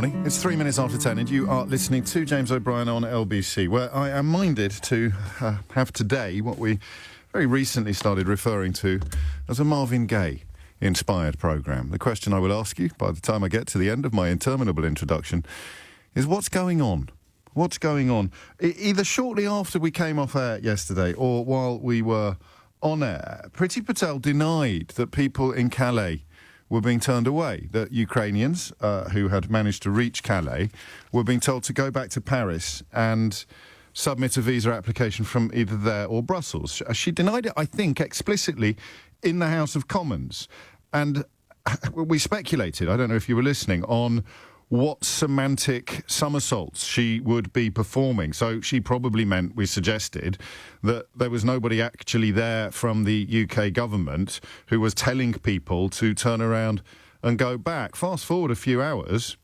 morning. It's 3 minutes after 10 and you are listening to James O'Brien on LBC, where I am minded to have today what we very recently started referring to as a Marvin Gaye-inspired programme. The question I will ask you by the time I get to the end of my interminable introduction is what's going on? What's going on? Either shortly after we came off air yesterday or while we were on air, Priti Patel denied that people in Calais were being turned away, that Ukrainians who had managed to reach Calais were being told to go back to Paris and submit a visa application from either there or Brussels. She denied it, I think, explicitly in the House of Commons. And we speculated, I don't know if you were listening, on what semantic somersaults she would be performing. So she probably meant, we suggested, that there was nobody actually there from the UK government who was telling people to turn around and go back. Fast forward a few hours,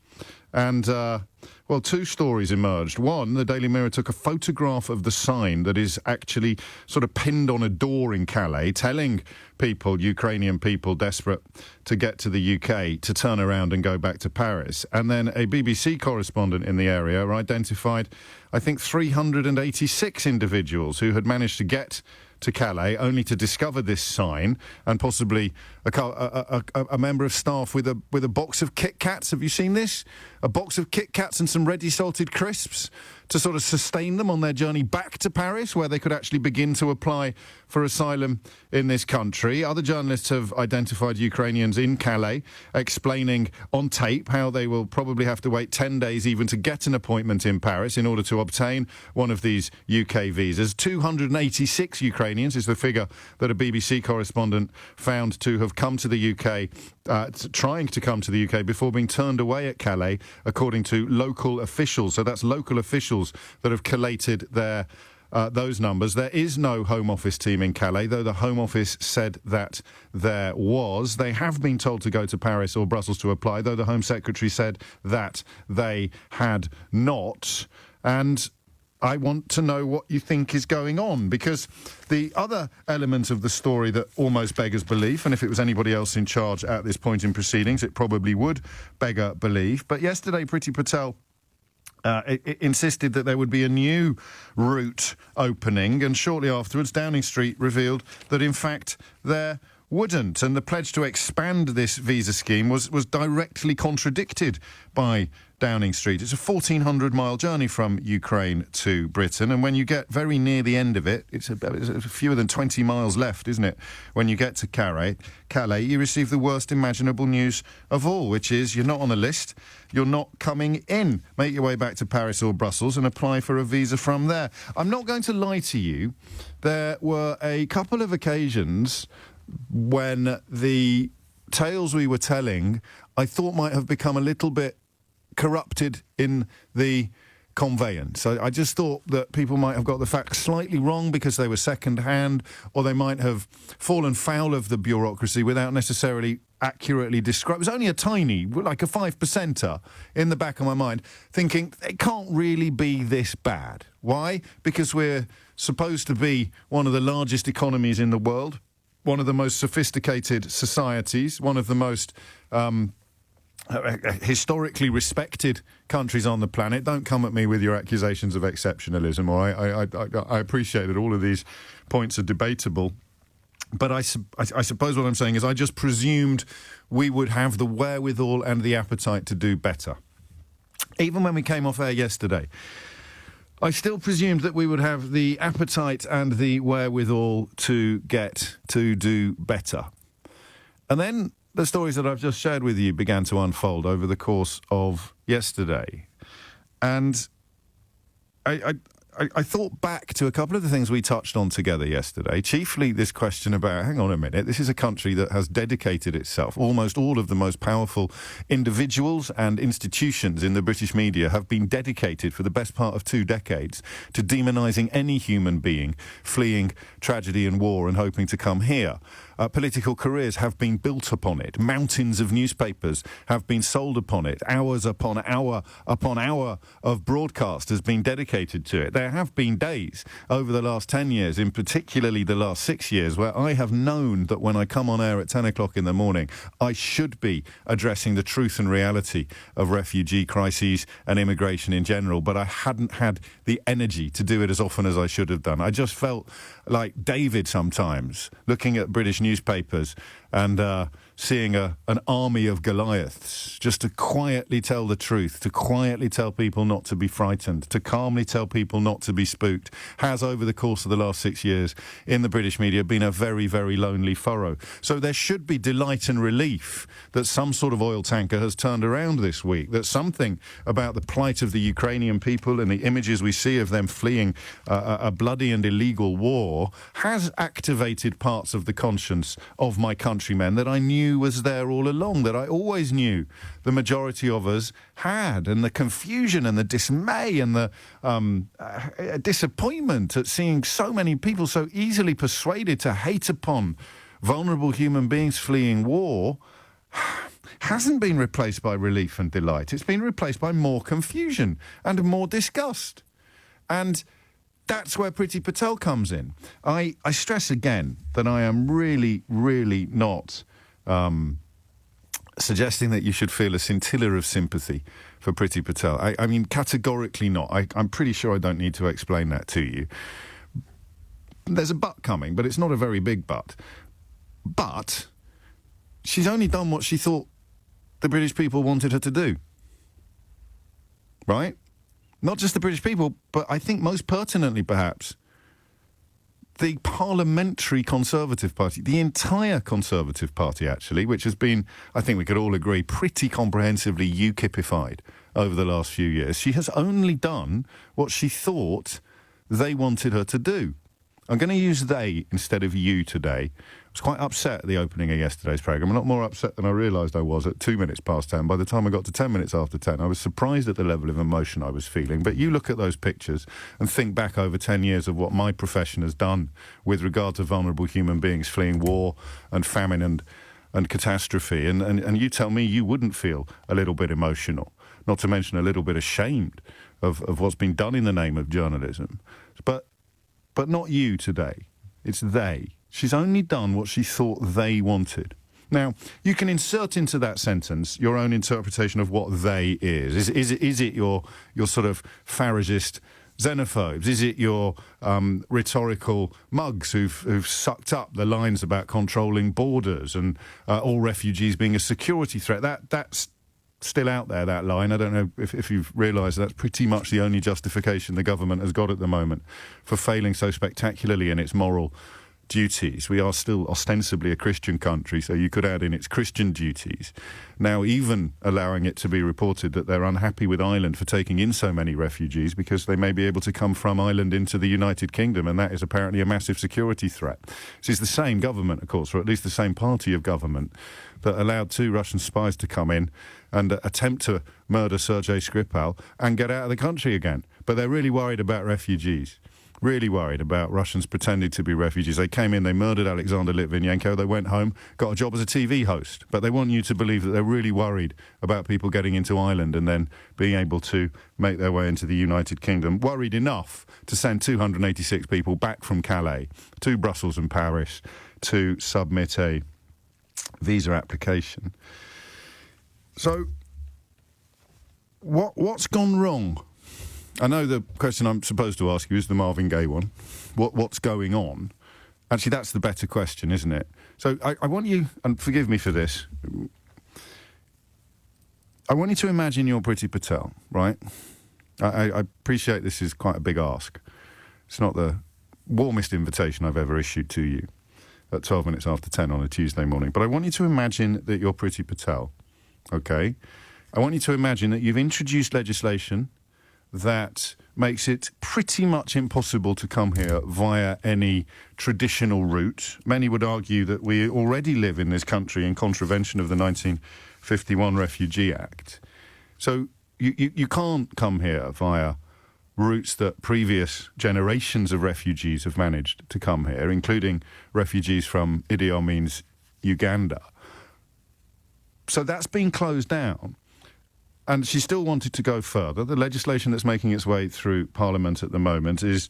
and, well, two stories emerged. One, the Daily Mirror took a photograph of the sign that is actually sort of pinned on a door in Calais, telling people, Ukrainian people desperate to get to the UK, to turn around and go back to Paris. And then a BBC correspondent in the area identified, I think, 386 individuals who had managed to get to Calais, only to discover this sign, and possibly a member of staff with a box of Kit Kats. Have you seen this? A box of Kit Kats and some ready salted crisps to sort of sustain them on their journey back to Paris, where they could actually begin to apply for asylum in this country. Other journalists have identified Ukrainians in Calais, explaining on tape how they will probably have to wait 10 days even to get an appointment in Paris in order to obtain one of these UK visas. 286 Ukrainians is the figure that a BBC correspondent found to have come to the UK, trying to come to the UK before being turned away at Calais, according to local officials. So that's local officials that have collated those numbers. There is no Home Office team in Calais, though the Home Office said that there was. They have been told to go to Paris or Brussels to apply, though the Home Secretary said that they had not. And I want to know what you think is going on, because the other element of the story that almost beggars belief, and if it was anybody else in charge at this point in proceedings, it probably would beggar belief. But yesterday, Priti Patel it insisted that there would be a new route opening, and shortly afterwards Downing Street revealed that in fact there wouldn't, and the pledge to expand this visa scheme was directly contradicted by Downing Street. It's a 1,400-mile journey from Ukraine to Britain, and when you get very near the end of it, it's fewer than 20 miles left, isn't it? When you get to Calais, you receive the worst imaginable news of all, which is you're not on the list, you're not coming in. Make your way back to Paris or Brussels and apply for a visa from there. I'm not going to lie to you. There were a couple of occasions when the tales we were telling, I thought might have become a little bit corrupted in the conveyance. I just thought that people might have got the facts slightly wrong because they were second-hand, or they might have fallen foul of the bureaucracy without necessarily accurately describing. It was only a tiny, like a 5%er in the back of my mind, thinking it can't really be this bad. Why? Because we're supposed to be one of the largest economies in the world, one of the most sophisticated societies, one of the most historically respected countries on the planet. Don't come at me with your accusations of exceptionalism. I appreciate that all of these points are debatable. But I suppose what I'm saying is I just presumed we would have the wherewithal and the appetite to do better. Even when we came off air yesterday, I still presumed that we would have the appetite and the wherewithal to get to do better. And then the stories that I've just shared with you began to unfold over the course of yesterday. And I thought back to a couple of the things we touched on together yesterday, chiefly this question about, hang on a minute, this is a country that has dedicated itself. Almost all of the most powerful individuals and institutions in the British media have been dedicated for the best part of 2 decades to demonising any human being fleeing tragedy and war and hoping to come here. Political careers have been built upon it. Mountains of newspapers have been sold upon it. Hours upon hour of broadcast has been dedicated to it. There there have been days over the last 10 years, in particularly the last 6 years, where I have known that when I come on air at 10 o'clock in the morning, I should be addressing the truth and reality of refugee crises and immigration in general, but I hadn't had the energy to do it as often as I should have done. I just felt like David sometimes, looking at British newspapers and seeing an army of Goliaths, just to quietly tell the truth, to quietly tell people not to be frightened, to calmly tell people not to be spooked, has over the course of the last 6 years in the British media been a very, very lonely furrow. So there should be delight and relief that some sort of oil tanker has turned around this week, that something about the plight of the Ukrainian people and the images we see of them fleeing a bloody and illegal war has activated parts of the conscience of my countrymen that I knew was there all along, that I always knew the majority of us had, and the confusion and the dismay and the disappointment at seeing so many people so easily persuaded to hate upon vulnerable human beings fleeing war hasn't been replaced by relief and delight. It's been replaced by more confusion and more disgust. And that's where Priti Patel comes in. I stress again that I am really, really not suggesting that you should feel a scintilla of sympathy for Priti Patel. I mean, categorically not. I'm pretty sure I don't need to explain that to you. There's a but coming, but it's not a very big but. But she's only done what she thought the British people wanted her to do. Right? Not just the British people, but I think most pertinently, perhaps, the parliamentary Conservative Party, the entire Conservative Party, actually, which has been, I think we could all agree, pretty comprehensively UKIPified over the last few years. She has only done what she thought they wanted her to do. I'm going to use they instead of you today. I was quite upset at the opening of yesterday's programme. A lot more upset than I realised I was at 2 minutes past 10. By the time I got to 10 minutes after 10, I was surprised at the level of emotion I was feeling. But you look at those pictures and think back over 10 years of what my profession has done with regard to vulnerable human beings fleeing war and famine and catastrophe. And you tell me you wouldn't feel a little bit emotional, not to mention a little bit ashamed of what's been done in the name of journalism. But not you today. It's they. She's only done what she thought they wanted. Now, you can insert into that sentence your own interpretation of what they is. Is it your sort of Faragist xenophobes? Is it your rhetorical mugs who've sucked up the lines about controlling borders and all refugees being a security threat? That's still out there, that line. I don't know if you've realised that's pretty much the only justification the government has got at the moment for failing so spectacularly in its moral duties. We are still ostensibly a Christian country, so you could add in its Christian duties. Now even allowing it to be reported that they're unhappy with Ireland for taking in so many refugees because they may be able to come from Ireland into the United Kingdom, and that is apparently a massive security threat. This is the same government, of course, or at least the same party of government that allowed 2 Russian spies to come in and attempt to murder Sergei Skripal and get out of the country again. But they're really worried about refugees. Really worried about Russians pretending to be refugees. They came in, they murdered Alexander Litvinenko, they went home, got a job as a TV host. But they want you to believe that they're really worried about people getting into Ireland and then being able to make their way into the United Kingdom. Worried enough to send 286 people back from Calais to Brussels and Paris to submit a visa application. So, what's gone wrong? I know the question I'm supposed to ask you is the Marvin Gaye one. What's going on? Actually, that's the better question, isn't it? So I want you, and forgive me for this, I want you to imagine you're Priti Patel, right? I appreciate this is quite a big ask. It's not the warmest invitation I've ever issued to you at 12 minutes after 10 on a Tuesday morning. But I want you to imagine that you're Priti Patel, okay? I want you to imagine that you've introduced legislation that makes it pretty much impossible to come here via any traditional route. Many would argue that we already live in this country in contravention of the 1951 Refugee Act. So you can't come here via routes that previous generations of refugees have managed to come here, including refugees from Idi Amin's Uganda. So that's been closed down. And she still wanted to go further. The legislation that's making its way through Parliament at the moment is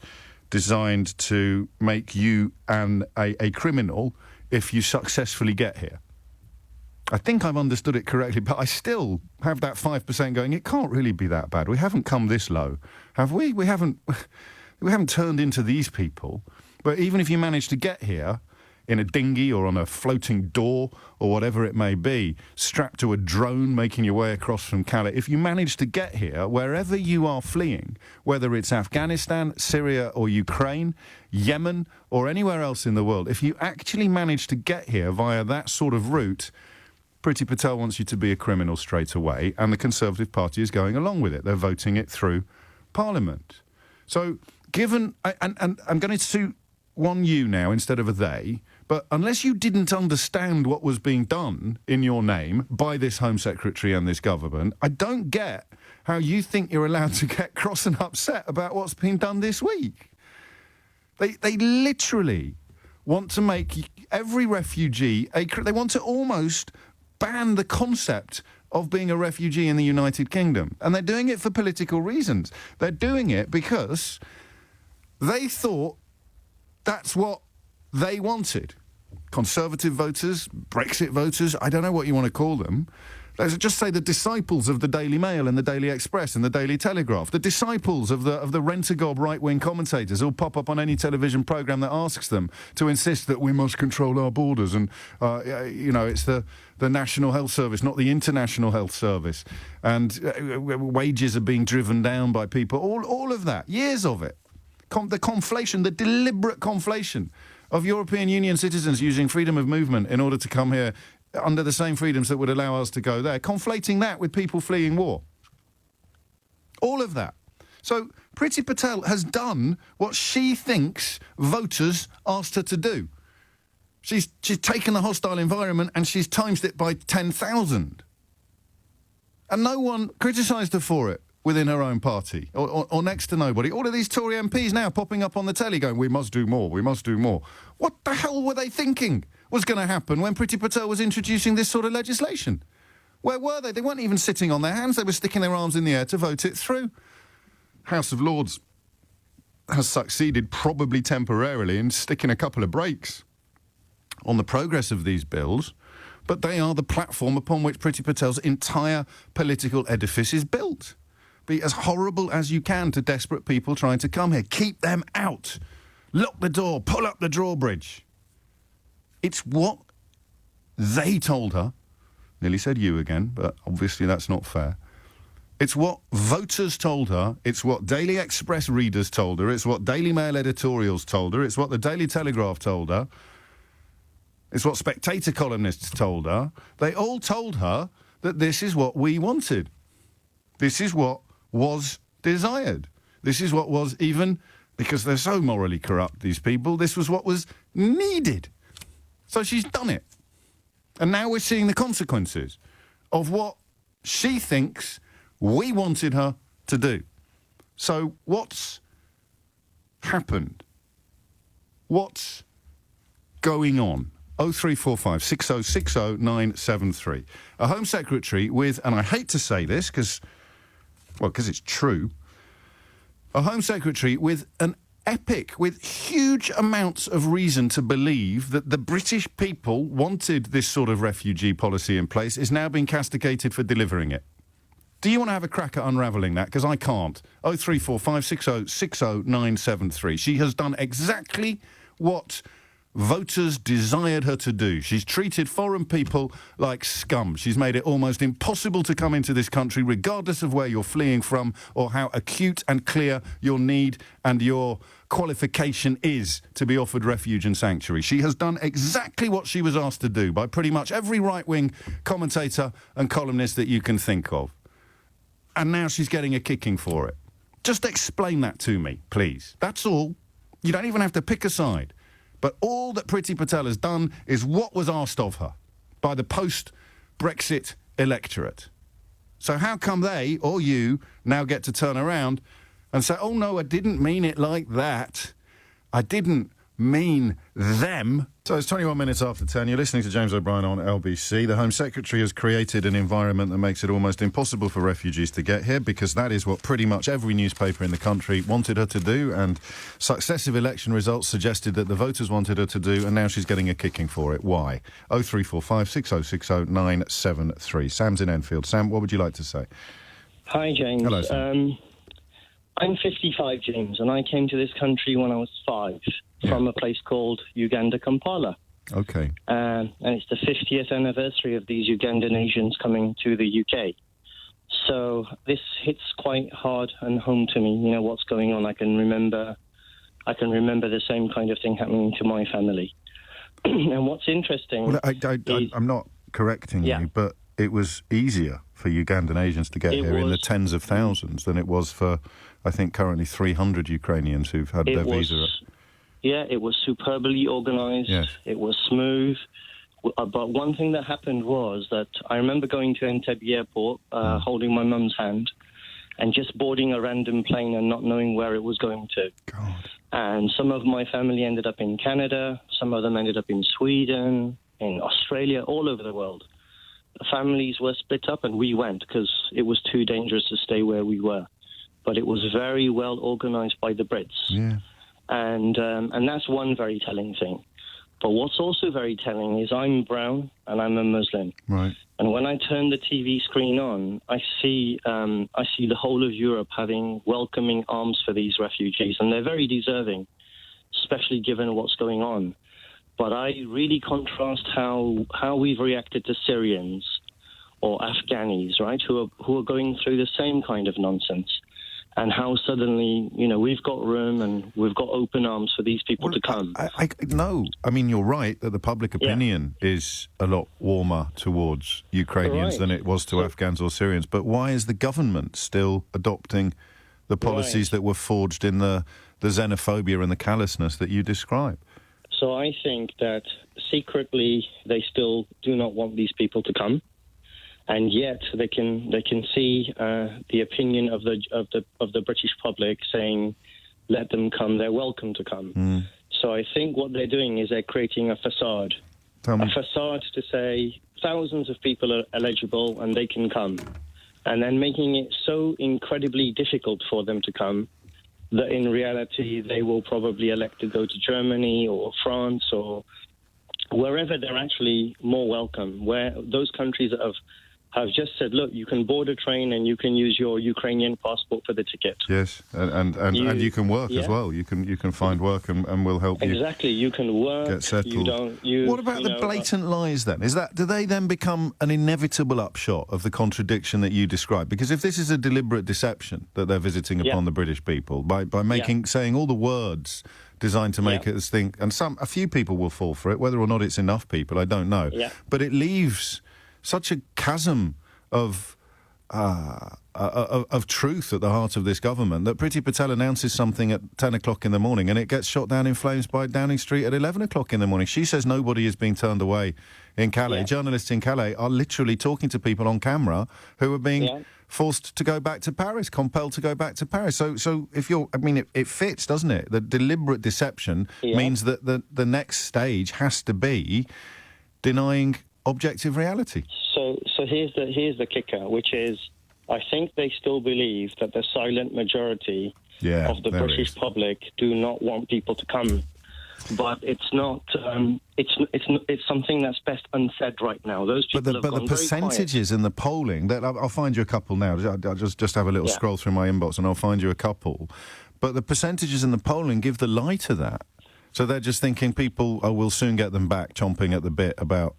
designed to make you a criminal if you successfully get here. I think I've understood it correctly, but I still have that 5% going, it can't really be that bad. We haven't come this low, have we? We haven't turned into these people. But even if you manage to get here in a dinghy or on a floating door or whatever it may be, strapped to a drone making your way across from Calais, if you manage to get here, wherever you are fleeing, whether it's Afghanistan, Syria or Ukraine, Yemen or anywhere else in the world, if you actually manage to get here via that sort of route, Priti Patel wants you to be a criminal straight away, and the Conservative Party is going along with it. They're voting it through Parliament. So, given... And I'm going to one you now instead of a they, but unless you didn't understand what was being done in your name by this Home Secretary and this government, I don't get how you think you're allowed to get cross and upset about what's been done this week. They literally want to make every refugee they want to almost ban the concept of being a refugee in the United Kingdom. And they're doing it for political reasons. They're doing it because they thought that's what they wanted. Conservative voters, Brexit voters, I don't know what you want to call them. Let's just say the disciples of the Daily Mail and the Daily Express and the Daily Telegraph, the disciples of the rent-a-gob right-wing commentators who'll pop up on any television programme that asks them to insist that we must control our borders and, it's the National Health Service, not the International Health Service, and wages are being driven down by people, all of that, years of it. The conflation, the deliberate conflation of European Union citizens using freedom of movement in order to come here under the same freedoms that would allow us to go there, conflating that with people fleeing war. All of that. So Priti Patel has done what she thinks voters asked her to do. She's taken the hostile environment and she's times it by 10,000. And no one criticised her for it within her own party, or next to nobody. All of these Tory MPs now popping up on the telly going, we must do more, we must do more. What the hell were they thinking was going to happen when Priti Patel was introducing this sort of legislation? Where were they? They weren't even sitting on their hands. They were sticking their arms in the air to vote it through. House of Lords has succeeded, probably temporarily, in sticking a couple of brakes on the progress of these bills, but they are the platform upon which Priti Patel's entire political edifice is built. Be as horrible as you can to desperate people trying to come here. Keep them out. Lock the door. Pull up the drawbridge. It's what they told her. Nearly said you again, but obviously that's not fair. It's what voters told her. It's what Daily Express readers told her. It's what Daily Mail editorials told her. It's what the Daily Telegraph told her. It's what Spectator columnists told her. They all told her that this is what we wanted. This is what was desired. This is what was even, because they're so morally corrupt, these people, this was what was needed. So she's done it. And now we're seeing the consequences of what she thinks we wanted her to do. So what's happened? What's going on? 0345 6060 973. A Home Secretary with, and I hate to say this because it's true, a Home Secretary with with huge amounts of reason to believe that the British people wanted this sort of refugee policy in place, is now being castigated for delivering it. Do you want to have a crack at unravelling that? Because I can't. 0345 6060 973. She has done exactly what voters desired her to do. She's treated foreign people like scum. She's made it almost impossible to come into this country, regardless of where you're fleeing from or how acute and clear your need and your qualification is to be offered refuge and sanctuary. She has done exactly what she was asked to do by pretty much every right-wing commentator and columnist that you can think of. And now she's getting a kicking for it. Just explain that to me, please. That's all. You don't even have to pick a side. But all that Priti Patel has done is what was asked of her by the post-Brexit electorate. So how come they, or you, now get to turn around and say, oh, no, I didn't mean it like that. I didn't mean them. So it's 21 minutes after 10. You're listening to James O'Brien on LBC. The Home Secretary has created an environment that makes it almost impossible for refugees to get here, because that is what pretty much every newspaper in the country wanted her to do, and successive election results suggested that the voters wanted her to do, and now she's getting a kicking for it. Why? 0345 6060 973. Sam's in Enfield. Sam, what would you like to say? Hi, James. Hello, Sam. I'm 55, James, and I came to this country when I was 5 from a place called Uganda, Kampala. Okay. And it's the 50th anniversary of these Ugandan Asians coming to the UK. So this hits quite hard and home to me. You know what's going on. I can remember the same kind of thing happening to my family. And what's interesting... Well, I'm not correcting you, but it was easier for Ugandan Asians to get here in the tens of thousands than it was for, I think, currently 300 Ukrainians who've had their visa. Yeah, it was superbly organised. Yes. It was smooth. But one thing that happened was that I remember going to Entebbe Airport, holding my mum's hand, and just boarding a random plane and not knowing where it was going to. God. And some of my family ended up in Canada. Some of them ended up in Sweden, in Australia, all over the world. The families were split up, and we went because it was too dangerous to stay where we were. But it was very well organised by the Brits. Yeah. And that's one very telling thing. But what's also very telling is I'm brown and I'm a Muslim. Right. And when I turn the TV screen on, I see the whole of Europe having welcoming arms for these refugees, and they're very deserving, especially given what's going on. But I really contrast how we've reacted to Syrians or Afghanis, right, who are going through the same kind of nonsense. And how suddenly, we've got room and we've got open arms for these people to come. No, I mean, you're right that the public opinion is a lot warmer towards Ukrainians than it was to Afghans or Syrians. But why is the government still adopting the policies that were forged in the xenophobia and the callousness that you describe? So I think that secretly they still do not want these people to come. And yet they can see the opinion of the British public saying, "Let them come. They're welcome to come." So I think what they're doing is they're creating a facade, facade to say thousands of people are eligible and they can come, and then making it so incredibly difficult for them to come that in reality they will probably elect to go to Germany or France or wherever they're actually more welcome. Where those countries have just said, look, you can board a train and you can use your Ukrainian passport for the ticket. Yes, and you can work as well. You can find work and we'll help you. Exactly, you can work. Get settled. What about the blatant lies then? Do they then become an inevitable upshot of the contradiction that you described? Because if this is a deliberate deception that they're visiting upon the British people by saying all the words designed to make us think, and a few people will fall for it, whether or not it's enough people, I don't know. Yeah. But it leaves such a chasm of truth at the heart of this government that Priti Patel announces something at 10 o'clock in the morning and it gets shot down in flames by Downing Street at 11 o'clock in the morning. She says nobody is being turned away in Calais. Yeah. Journalists in Calais are literally talking to people on camera who are being forced to go back to Paris, compelled to go back to Paris. So if you're, it fits, doesn't it? The deliberate deception means that the next stage has to be denying objective reality. So here's the kicker, which is I think they still believe that the silent majority of the British public do not want people to come, but it's not. It's something that's best unsaid right now. Those people but the percentages in the polling that I'll find you a couple now. I'll just have a little scroll through my inbox and I'll find you a couple. But the percentages in the polling give the lie to that. So they're just thinking people will soon get them back, chomping at the bit about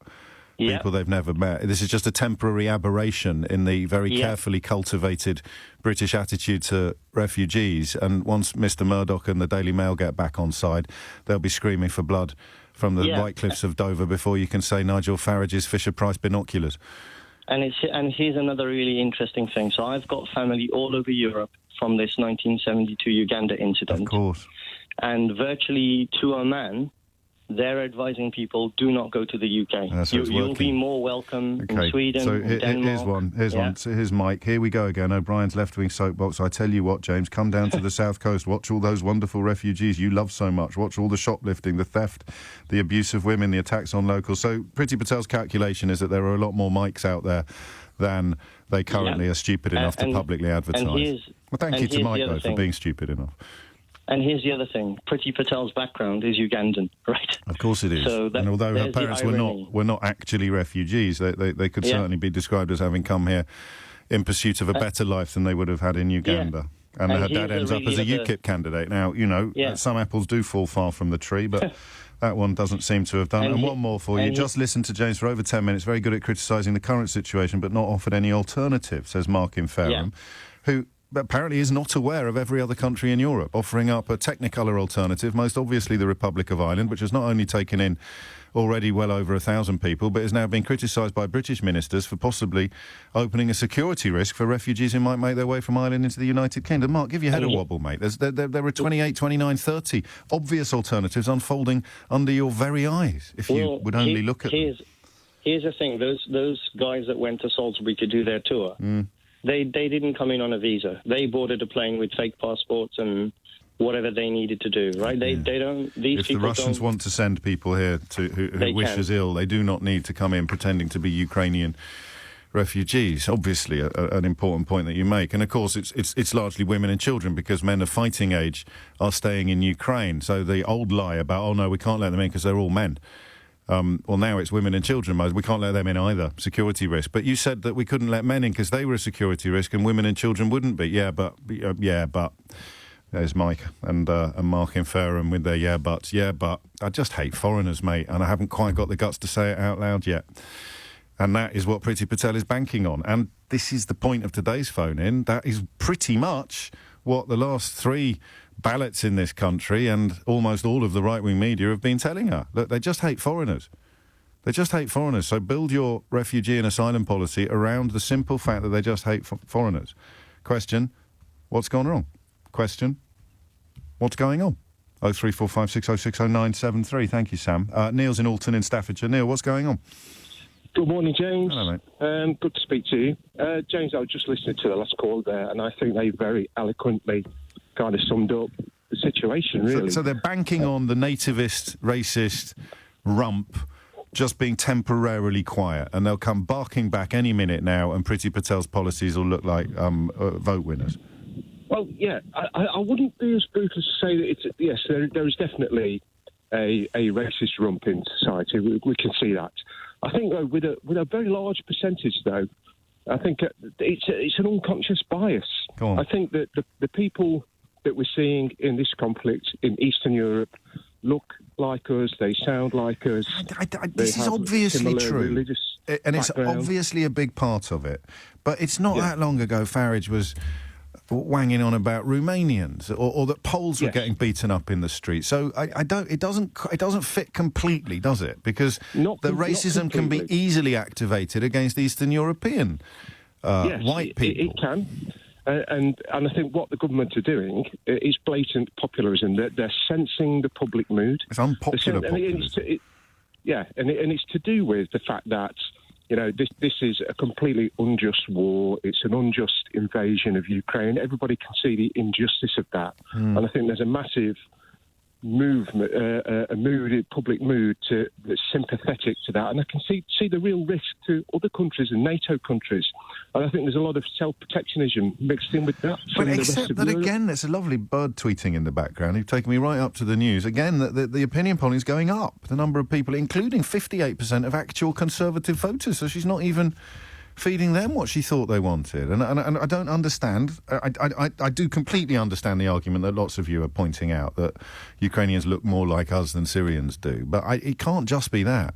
people they've never met. This is just a temporary aberration in the very carefully cultivated British attitude to refugees. And once Mr Murdoch and the Daily Mail get back on side, they'll be screaming for blood from the White Cliffs of Dover before you can say Nigel Farage's Fisher-Price binoculars. And here's another really interesting thing. So I've got family all over Europe from this 1972 Uganda incident. Of course. And virtually to a man, they're advising people, do not go to the UK. So You'll be more welcome in Sweden, so in Denmark. Here's one. So here's Mike. Here we go again. O'Brien's left-wing soapbox. I tell you what, James, come down to the south coast. Watch all those wonderful refugees you love so much. Watch all the shoplifting, the theft, the abuse of women, the attacks on locals. So Priti Patel's calculation is that there are a lot more Mikes out there than they currently are stupid enough to publicly advertise. Well, thank you to Mike, though, for being stupid enough. And here's the other thing. Priti Patel's background is Ugandan, right? Of course it is. So and although her parents were not actually refugees, they could certainly be described as having come here in pursuit of a better life than they would have had in Uganda. Yeah. And her dad ends up as a UKIP candidate. Now, some apples do fall far from the tree, but that one doesn't seem to have done. And one more for you. Just listened to James for over 10 minutes, very good at criticising the current situation, but not offered any alternative, says Mark in Fareham, who apparently is not aware of every other country in Europe offering up a Technicolor alternative, most obviously the Republic of Ireland, which has not only taken in already well over 1,000 people, but is now being criticised by British ministers for possibly opening a security risk for refugees who might make their way from Ireland into the United Kingdom. Mark, give your head a wobble, mate. There are 28, 29, 30 obvious alternatives unfolding under your very eyes, if you would only look at them. Here's the thing. Those guys that went to Salisbury to do their tour, They didn't come in on a visa. They boarded a plane with fake passports and whatever they needed to do, right? They don't. These if people the Russians want to send people here who wish us ill, they do not need to come in pretending to be Ukrainian refugees. Obviously, an important point that you make, and of course, it's largely women and children because men of fighting age are staying in Ukraine. So the old lie about we can't let them in because they're all men. Well, now it's women and children. We can't let them in either. Security risk. But you said that we couldn't let men in because they were a security risk and women and children wouldn't be. Yeah, but there's Mike and Mark in Fareham with their yeah, but. I just hate foreigners, mate, and I haven't quite got the guts to say it out loud yet. And that is what Priti Patel is banking on. And this is the point of today's phone-in. That is pretty much what the last 3 ballots in this country and almost all of the right-wing media have been telling her. Look, they just hate foreigners. They just hate foreigners. So build your refugee and asylum policy around the simple fact that they just hate foreigners. Question, what's gone wrong? Question, what's going on? 03456060973. Thank you, Sam. Neil's in Alton in Staffordshire. Neil, what's going on? Good morning, James. Hello, mate. Good to speak to you. James, I was just listening to the last call there, and I think they very eloquently kind of summed up the situation, really. So they're banking on the nativist, racist rump just being temporarily quiet, and they'll come barking back any minute now, and Priti Patel's policies will look like vote winners. Well, yeah, I wouldn't be as brutal to say that yes, there is definitely a racist rump in society. We can see that. I think, though, with a very large percentage, though, I think it's an unconscious bias. Go on. I think that the people that we're seeing in this conflict in Eastern Europe look like us, they sound like us. This is obviously true, and it's background. Obviously a big part of it. But it's not that long ago Farage was wanging on about Romanians or that Poles were getting beaten up in the street. So it doesn't fit completely, does it? Because the racism can be easily activated against Eastern European white people. It can. And I think what the government are doing is blatant populism. They're sensing the public mood. It's unpopular populism. And it's to do with the fact that, this is a completely unjust war. It's an unjust invasion of Ukraine. Everybody can see the injustice of that. And I think there's a massive movement, public mood that's sympathetic to that. And I can see the real risk to other countries and NATO countries. And I think there's a lot of self-protectionism mixed in with that. But except that, again, there's a lovely bird tweeting in the background. You've taken me right up to the news. Again, the opinion polling is going up. The number of people, including 58% of actual Conservative voters. So she's not even feeding them what she thought they wanted. And I don't understand. I do completely understand the argument that lots of you are pointing out, that Ukrainians look more like us than Syrians do. But it can't just be that.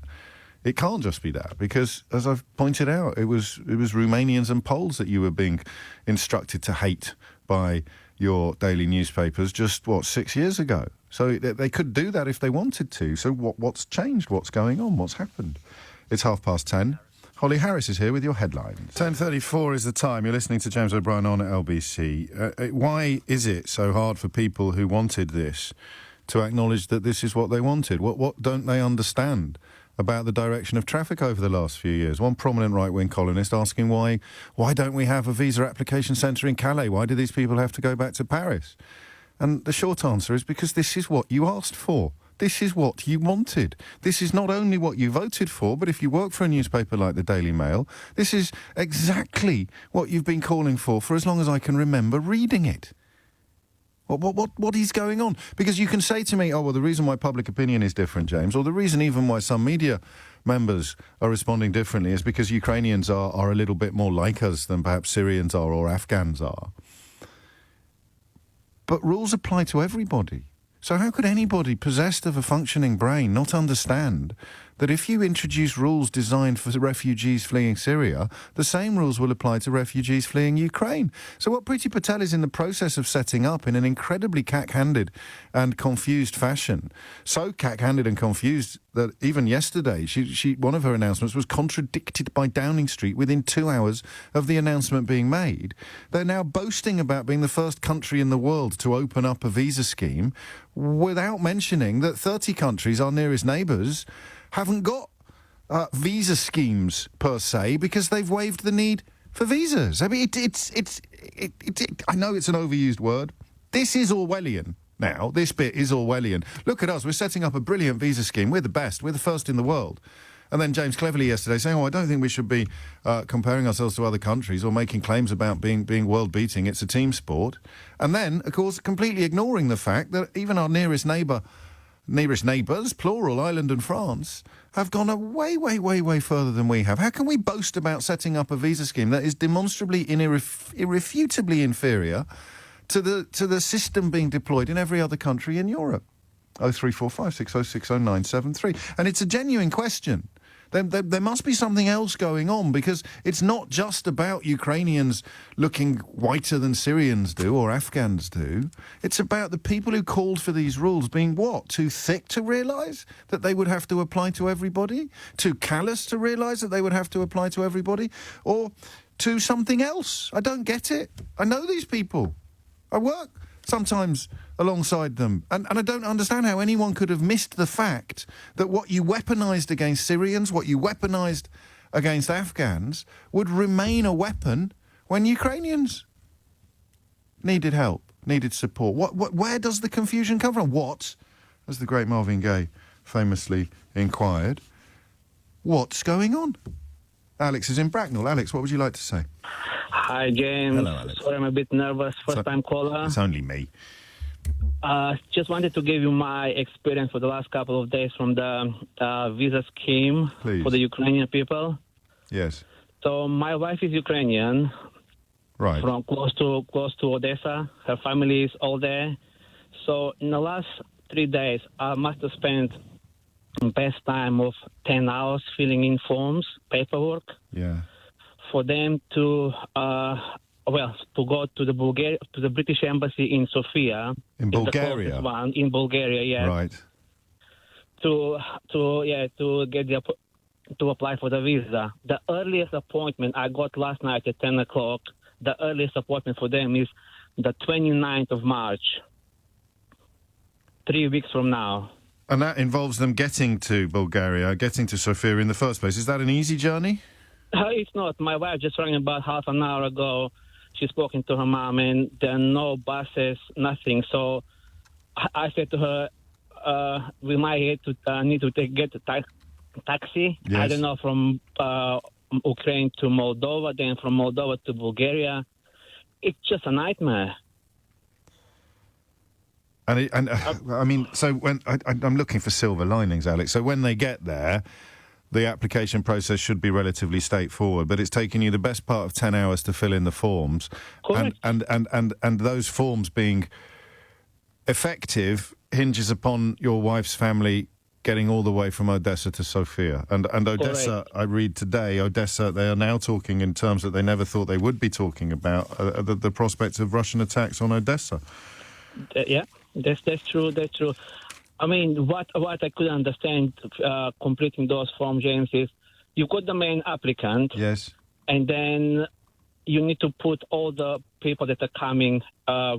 It can't just be that, because, as I've pointed out, it was Romanians and Poles that you were being instructed to hate by your daily newspapers just, 6 years ago. So they could do that if they wanted to. So what's changed? What's going on? What's happened? It's 10:30. Holly Harris is here with your headlines. 10:34 is the time. You're listening to James O'Brien on LBC. Why is it so hard for people who wanted this to acknowledge that this is what they wanted. What don't they understand about the direction of traffic over the last few years? One prominent right-wing columnist asking why don't we have a visa application centre in Calais? Why do these people have to go back to Paris? And the short answer is because this is what you asked for. This is what you wanted. This is not only what you voted for, but if you work for a newspaper like the Daily Mail, this is exactly what you've been calling for as long as I can remember reading it. What is going on? Because you can say to me, oh, well, the reason why public opinion is different, James, or the reason even why some media members are responding differently is because Ukrainians are a little bit more like us than perhaps Syrians are or Afghans are. But rules apply to everybody. So how could anybody possessed of a functioning brain not understand that if you introduce rules designed for refugees fleeing Syria, the same rules will apply to refugees fleeing Ukraine? So what Priti Patel is in the process of setting up in an incredibly cack-handed and confused fashion, so cack-handed and confused that even yesterday, one of her announcements was contradicted by Downing Street within 2 hours of the announcement being made. They're now boasting about being the first country in the world to open up a visa scheme without mentioning that 30 countries, our nearest neighbours, haven't got visa schemes per se because they've waived the need for visas. I mean, I know it's an overused word. This is Orwellian now. This bit is Orwellian. Look at us. We're setting up a brilliant visa scheme. We're the best. We're the first in the world. And then James cleverly yesterday saying, I don't think we should be comparing ourselves to other countries or making claims about being world-beating. It's a team sport. And then, of course, completely ignoring the fact that even our nearest neighbours, plural, Ireland and France, have gone a way further than we have. How can we boast about setting up a visa scheme that is demonstrably irrefutably inferior to the system being deployed in every other country in Europe? 0345 6060 973. And it's a genuine question. There must be something else going on, because it's not just about Ukrainians looking whiter than Syrians do or Afghans do. It's about the people who called for these rules being what? Too thick to realise that they would have to apply to everybody? Too callous to realise that they would have to apply to everybody? Or to something else? I don't get it. I know these people. I work sometimes alongside them. And I don't understand how anyone could have missed the fact that what you weaponised against Syrians, what you weaponised against Afghans, would remain a weapon when Ukrainians needed help, needed support. Where does the confusion come from? What, as the great Marvin Gaye famously inquired, what's going on? Alex is in Bracknell. Alex, what would you like to say? Hi, James. Hello, Alex. Sorry, I'm a bit nervous. First-time caller. It's only me. Just wanted to give you my experience for the last couple of days from the visa scheme Please. for the Ukrainian people. Yes. So my wife is Ukrainian, Right. from close to Odessa. Her family is all there. So in the last 3 days, I must have spent best time of 10 hours filling in forms, paperwork. Yeah. For them to go to the British Embassy in Sofia. In Bulgaria? The closest one, in Bulgaria, yes. Right. To get to apply for the visa. The earliest appointment I got last night at 10 o'clock, the earliest appointment for them is the 29th of March, 3 weeks from now. And that involves them getting to Bulgaria, getting to Sofia in the first place. Is that an easy journey? It's not. My wife just rang about half an hour ago. She's spoken to her mom, and there are no buses, nothing. So I said to her, we might need to get a taxi. Yes. I don't know, from Ukraine to Moldova, then from Moldova to Bulgaria. It's just a nightmare. I mean, so when I'm looking for silver linings, Alex. So when they get there, the application process should be relatively straightforward, but it's taken you the best part of 10 hours to fill in the forms. Correct. And those forms being effective hinges upon your wife's family getting all the way from Odessa to Sofia. And Odessa, Correct. I read today, Odessa, they are now talking in terms that they never thought they would be talking about, the prospects of Russian attacks on Odessa. Yeah, that's true. That's true. I mean, what I could understand completing those forms, James, is you got the main applicant. Yes. And then you need to put all the people that are coming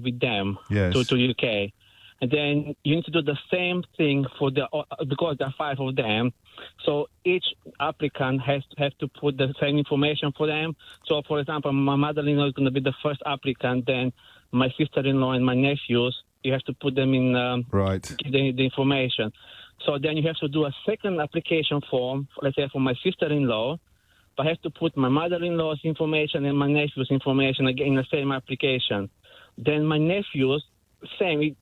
with them Yes. to UK. And then you need to do the same thing for because there are 5 of them. So each applicant has to put the same information for them. So, for example, my mother-in-law is going to be the first applicant. Then my sister-in-law and my nephews, you have to put them in the information. So then you have to do a second application form, let's say for my sister-in-law. But I have to put my mother-in-law's information and my nephew's information again in the same application. Then my nephews, same.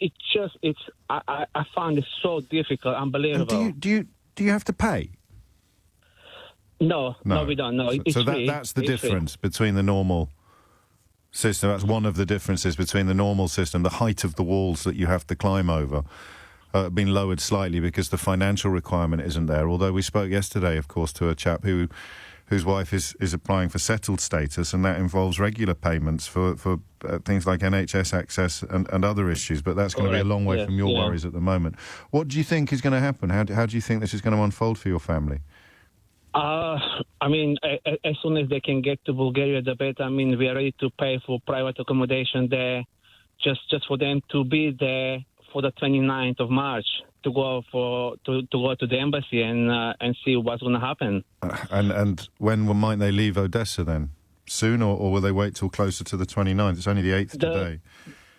I found it so difficult, unbelievable. And do you have to pay? No, we don't. No, that's the difference between the normal system. That's one of the differences between the normal system. The height of the walls that you have to climb over been lowered slightly because the financial requirement isn't there. Although we spoke yesterday, of course, to a chap whose wife is applying for settled status, and that involves regular payments for things like NHS access and other issues. But that's going to be a long way from your worries at the moment. What do you think is going to happen? How do you think this is going to unfold for your family? I mean, as soon as they can get to Bulgaria, the better. I mean, we are ready to pay for private accommodation there, just for them to be there for the 29th of March. To go to the embassy and see what's going to happen. And when might they leave Odessa then? Soon, or will they wait till closer to the 29th? It's only the 8th today.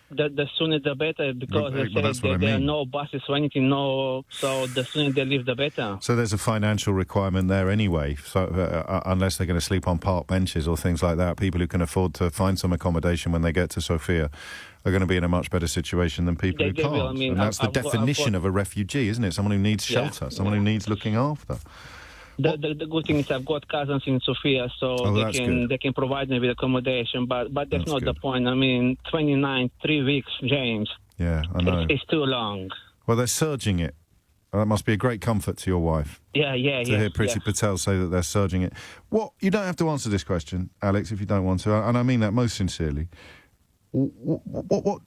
The sooner the better, because there are no buses or anything. So the sooner they leave, the better. So there's a financial requirement there anyway. So unless they're going to sleep on park benches or things like that, people who can afford to find some accommodation when they get to Sofia are going to be in a much better situation than people who can't. I mean, and that's the definition of a refugee, isn't it? Someone who needs shelter, someone who needs looking after. The good thing is I've got cousins in Sofia, so they can provide me with accommodation. But that's not the point. I mean, 29, 3 weeks, James. Yeah, I know. It's too long. Well, they're surging it. That must be a great comfort to your wife. Yeah. To hear Priti Patel say that they're surging it. You don't have to answer this question, Alex, if you don't want to, and I mean that most sincerely.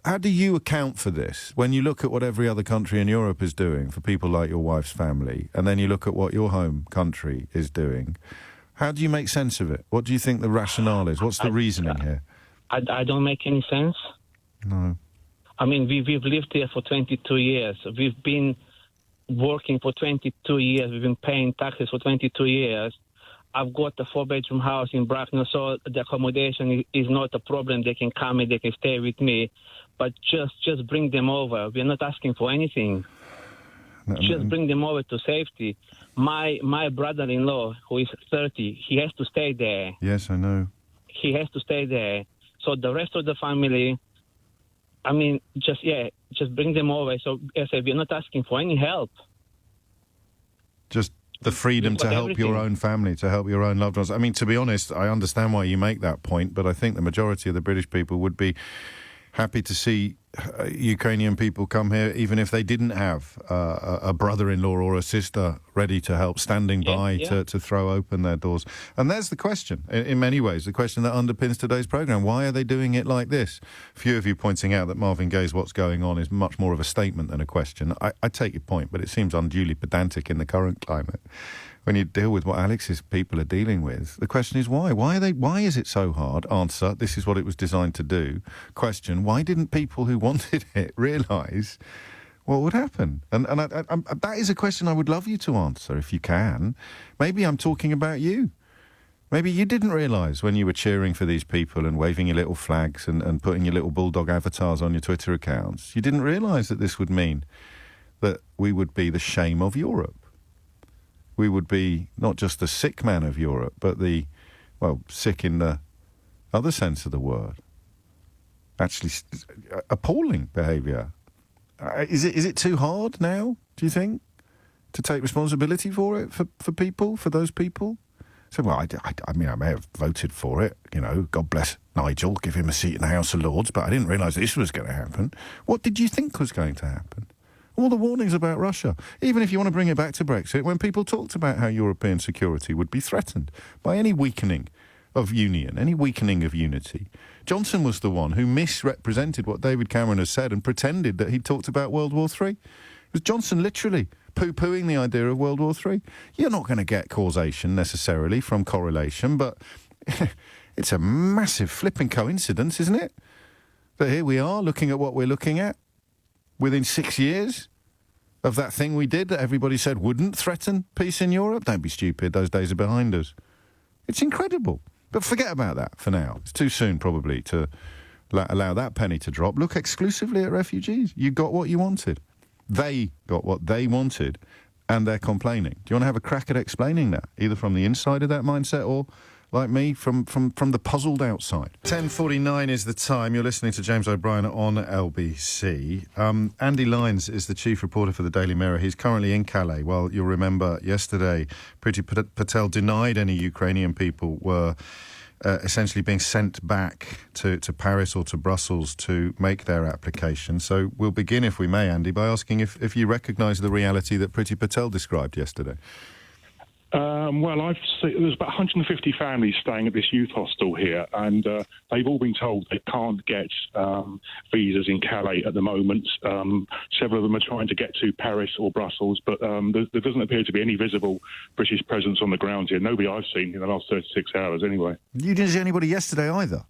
How do you account for this when you look at what every other country in Europe is doing for people like your wife's family, and then you look at what your home country is doing? How do you make sense of it? What do you think the rationale is? What's the reasoning here? I don't make any sense. No. I mean, we've lived here for 22 years. We've been working for 22 years. We've been paying taxes for 22 years. I've got a 4-bedroom house in Bracknell, so the accommodation is not a problem. They can come and they can stay with me, but just bring them over. We're not asking for anything. Just bring them over to safety. My brother-in-law, who is 30, he has to stay there. Yes, I know. He has to stay there. So the rest of the family, I mean, just bring them over. So as I said, we're not asking for any help. Just the freedom to help your own family, to help your own loved ones. I mean, to be honest, I understand why you make that point, but I think the majority of the British people would be happy to see Ukrainian people come here, even if they didn't have a brother-in-law or a sister ready to help, standing by to throw open their doors. And there's the question, in many ways, the question that underpins today's programme. Why are they doing it like this? A few of you pointing out that Marvin Gaye's What's Going On is much more of a statement than a question. I take your point, but it seems unduly pedantic in the current climate. When you deal with what Alex's people are dealing with, the question is why? Why is it so hard? Answer, this is what it was designed to do. Question, why didn't people who wanted it realise what would happen? And that is a question I would love you to answer, if you can. Maybe I'm talking about you. Maybe you didn't realise when you were cheering for these people and waving your little flags and putting your little bulldog avatars on your Twitter accounts. You didn't realise that this would mean that we would be the shame of Europe. We would be not just the sick man of Europe, but sick in the other sense of the word. Actually, appalling behaviour. Is it too hard now, do you think, to take responsibility for it, for people, for those people? So, well, I mean, I may have voted for it, God bless Nigel, give him a seat in the House of Lords, but I didn't realise this was going to happen. What did you think was going to happen? All the warnings about Russia, even if you want to bring it back to Brexit, when people talked about how European security would be threatened by any weakening of union, any weakening of unity. Johnson was the one who misrepresented what David Cameron has said and pretended that he'd talked about World War III. It was Johnson literally poo-pooing the idea of World War III. You're not going to get causation necessarily from correlation, but it's a massive flipping coincidence, isn't it? That here we are looking at what we're looking at. within 6 years of that thing we did that everybody said wouldn't threaten peace in Europe. Don't be stupid. Those days are behind us. It's incredible. But forget about that for now. It's too soon, probably, to allow that penny to drop. Look exclusively at refugees. You got what you wanted. They got what they wanted, and they're complaining. Do you want to have a crack at explaining that, either from the inside of that mindset or, like me, from the puzzled outside? 10:49 is the time. You're listening to James O'Brien on LBC. Andy Lyons is the chief reporter for the Daily Mirror. He's currently in Calais. Well, you'll remember yesterday, Priti Patel denied any Ukrainian people were essentially being sent back to Paris or to Brussels to make their application. So we'll begin, if we may, Andy, by asking if you recognise the reality that Priti Patel described yesterday. Well, I've seen there's about 150 families staying at this youth hostel here, and they've all been told they can't get visas in Calais at the moment. Several of them are trying to get to Paris or Brussels, but there doesn't appear to be any visible British presence on the ground here. Nobody I've seen in the last 36 hours, anyway. You didn't see anybody yesterday either?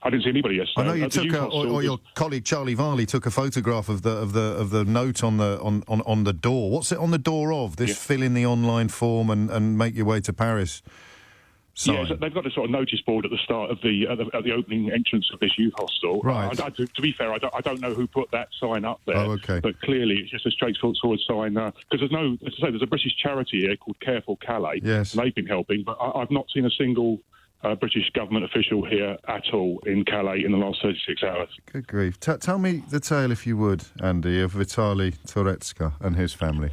I didn't see anybody yesterday. I know you took, or your colleague Charlie Varley took a photograph of the note on the door. What's it on the door of? This fill in the online form and make your way to Paris sign. Yeah, so they've got a sort of notice board at the start of at the opening entrance of this youth hostel. Right. To be fair, I don't know who put that sign up there. Oh, okay. But clearly, it's just a straightforward sign because there's a British charity here called Care for Calais. Yes. And they've been helping, but I've not seen a single British government official here at all in Calais in the last 36 hours. Good grief. Tell me the tale, if you would, Andy, of Vitaly Turetska and his family.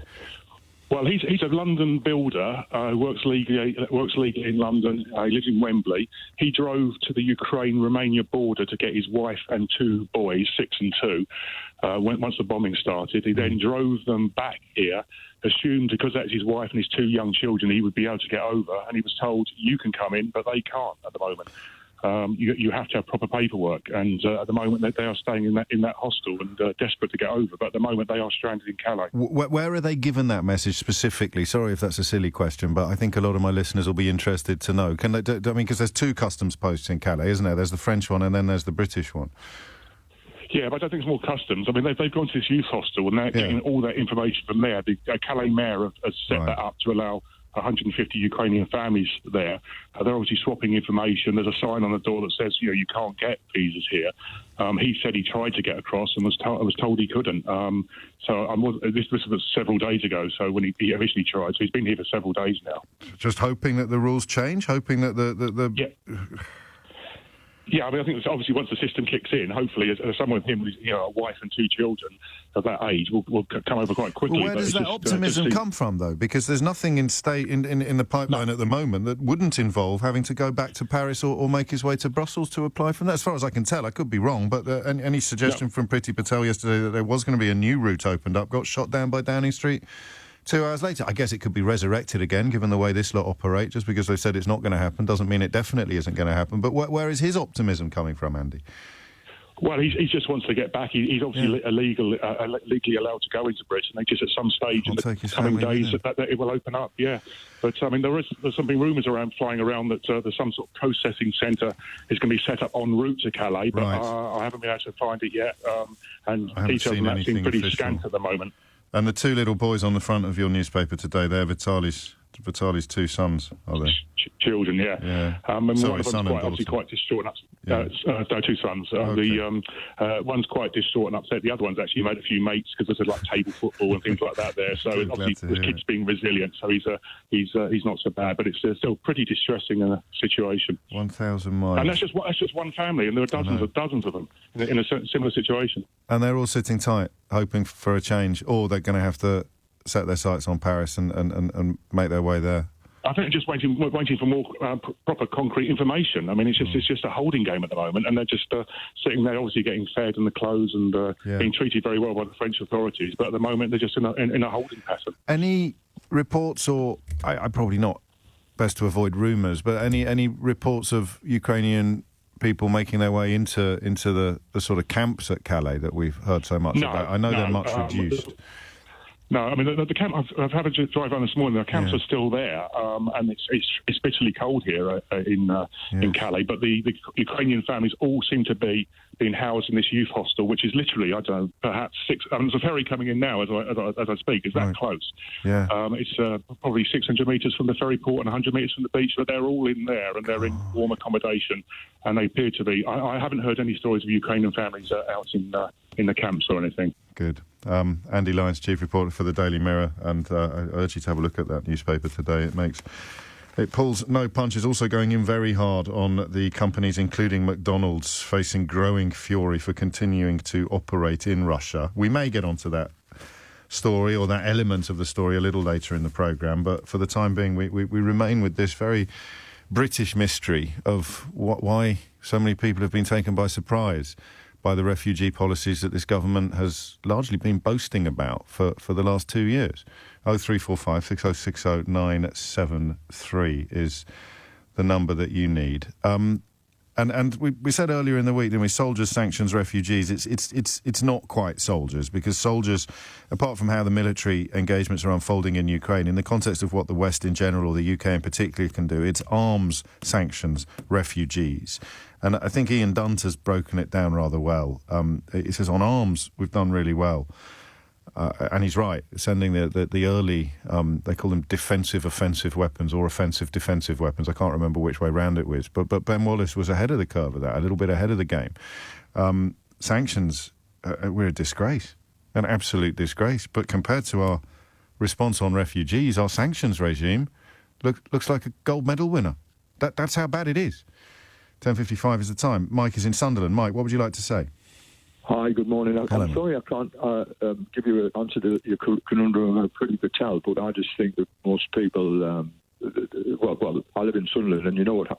Well, he's a London builder, works legally in London. He lives in Wembley. He drove to the Ukraine-Romania border to get his wife and two boys, 6 and 2, once the bombing started. He then drove them back here, assumed because that's his wife and his 2 young children, he would be able to get over. And he was told, you can come in, but they can't at the moment. You have to have proper paperwork, and at the moment they are staying in that hostel and desperate to get over. But at the moment they are stranded in Calais. Where are they given that message specifically? Sorry if that's a silly question, but I think a lot of my listeners will be interested to know. Can they? Because there's 2 customs posts in Calais, isn't there? There's the French one and then there's the British one. Yeah, but I don't think it's more customs. I mean, they've gone to this youth hostel and they're getting all that information from there. The Calais mayor has set that up to allow 150 Ukrainian families there. They're obviously swapping information. There's a sign on the door that says, you can't get visas here. He said he tried to get across and was told he couldn't. This was several days ago, so when he initially tried. So he's been here for several days now. Just hoping that the rules change? Hoping that the... Yeah. Yeah, I mean, I think obviously once the system kicks in, hopefully, as someone with him, with a wife and 2 children of that age, will come over quite quickly. Well, where does that optimism come from, though? Because there's nothing in the pipeline at the moment that wouldn't involve having to go back to Paris or make his way to Brussels to apply from there. As far as I can tell, I could be wrong, but any suggestion from Priti Patel yesterday that there was going to be a new route opened up got shot down by Downing Street 2 hours later. I guess it could be resurrected again, given the way this lot operate. Just because they said it's not going to happen doesn't mean it definitely isn't going to happen. But where is his optimism coming from, Andy? Well, he just wants to get back. He's obviously legally allowed to go into Britain. They just at some stage in the coming days that it will open up. Yeah, but I mean there's something rumours flying around that there's some sort of processing centre is going to be set up en route to Calais, but I haven't been able to find it yet. And details on that seem pretty scant at the moment. And the 2 little boys on the front of your newspaper today, they're Vitaly's 2 sons, are they? Children, yeah. And Sorry, one of them's obviously quite distraught and upset. 2 sons. Okay. One's quite distraught and upset. The other one's actually made a few mates because there's like table football and things like that there. So obviously the kid's being resilient. So he's not so bad, but it's still pretty distressing situation. 1,000 miles. And that's just one family, and there are dozens of them in a similar situation. And they're all sitting tight, hoping for a change, or they're going to have to set their sights on Paris and make their way there. I think they're just waiting for more proper concrete information. I mean, it's just a holding game at the moment, and they're just sitting there, obviously getting fed and the clothes and being treated very well by the French authorities. But at the moment, they're just in a holding pattern. Any reports, or I probably not best to avoid rumours, but any reports of Ukrainian people making their way into the sort of camps at Calais that we've heard so much about? I know they're much reduced. No, I mean the camp. I've had a drive around this morning. The camps are still there, and it's bitterly cold here in Calais. But the Ukrainian families all seem to be being housed in this youth hostel, which is literally, I don't know, perhaps 6. There's a ferry coming in now as I speak. It's that close. Yeah, it's probably 600 metres from the ferry port and 100 metres from the beach. But they're all in there, and they're in warm accommodation, and they appear to be. I haven't heard any stories of Ukrainian families out in the camps or anything. Good. Andy Lyons, chief reporter for the Daily Mirror, and I urge you to have a look at that newspaper today. It pulls no punches, also going in very hard on the companies, including McDonald's, facing growing fury for continuing to operate in Russia. We may get onto that story or that element of the story a little later in the programme, but for the time being we remain with this very British mystery of why so many people have been taken by surprise by the refugee policies that this government has largely been boasting about for the last 2 years. 0345 6060 973 is the number that you need. And we said earlier in the week, didn't we, soldiers, sanctions, refugees. It's not quite soldiers, because soldiers, apart from how the military engagements are unfolding in Ukraine, in the context of what the West in general, or the UK in particular, can do, it's arms, sanctions, refugees. And I think Ian Dunt has broken it down rather well. He says on arms, we've done really well. And he's right, sending the early, they call them defensive offensive weapons or offensive defensive weapons. I can't remember which way round it was. But Ben Wallace was ahead of the curve of that, a little bit ahead of the game. Sanctions, we're a disgrace, an absolute disgrace. But compared to our response on refugees, our sanctions regime looks like a gold medal winner. That's how bad it is. 10:55 is the time. Mike is in Sunderland. Mike, what would you like to say? Hi, good morning. I'm sorry I can't give you an answer to your conundrum of Priti Patel, but I just think that most people, well, I live in Sunderland, and you know what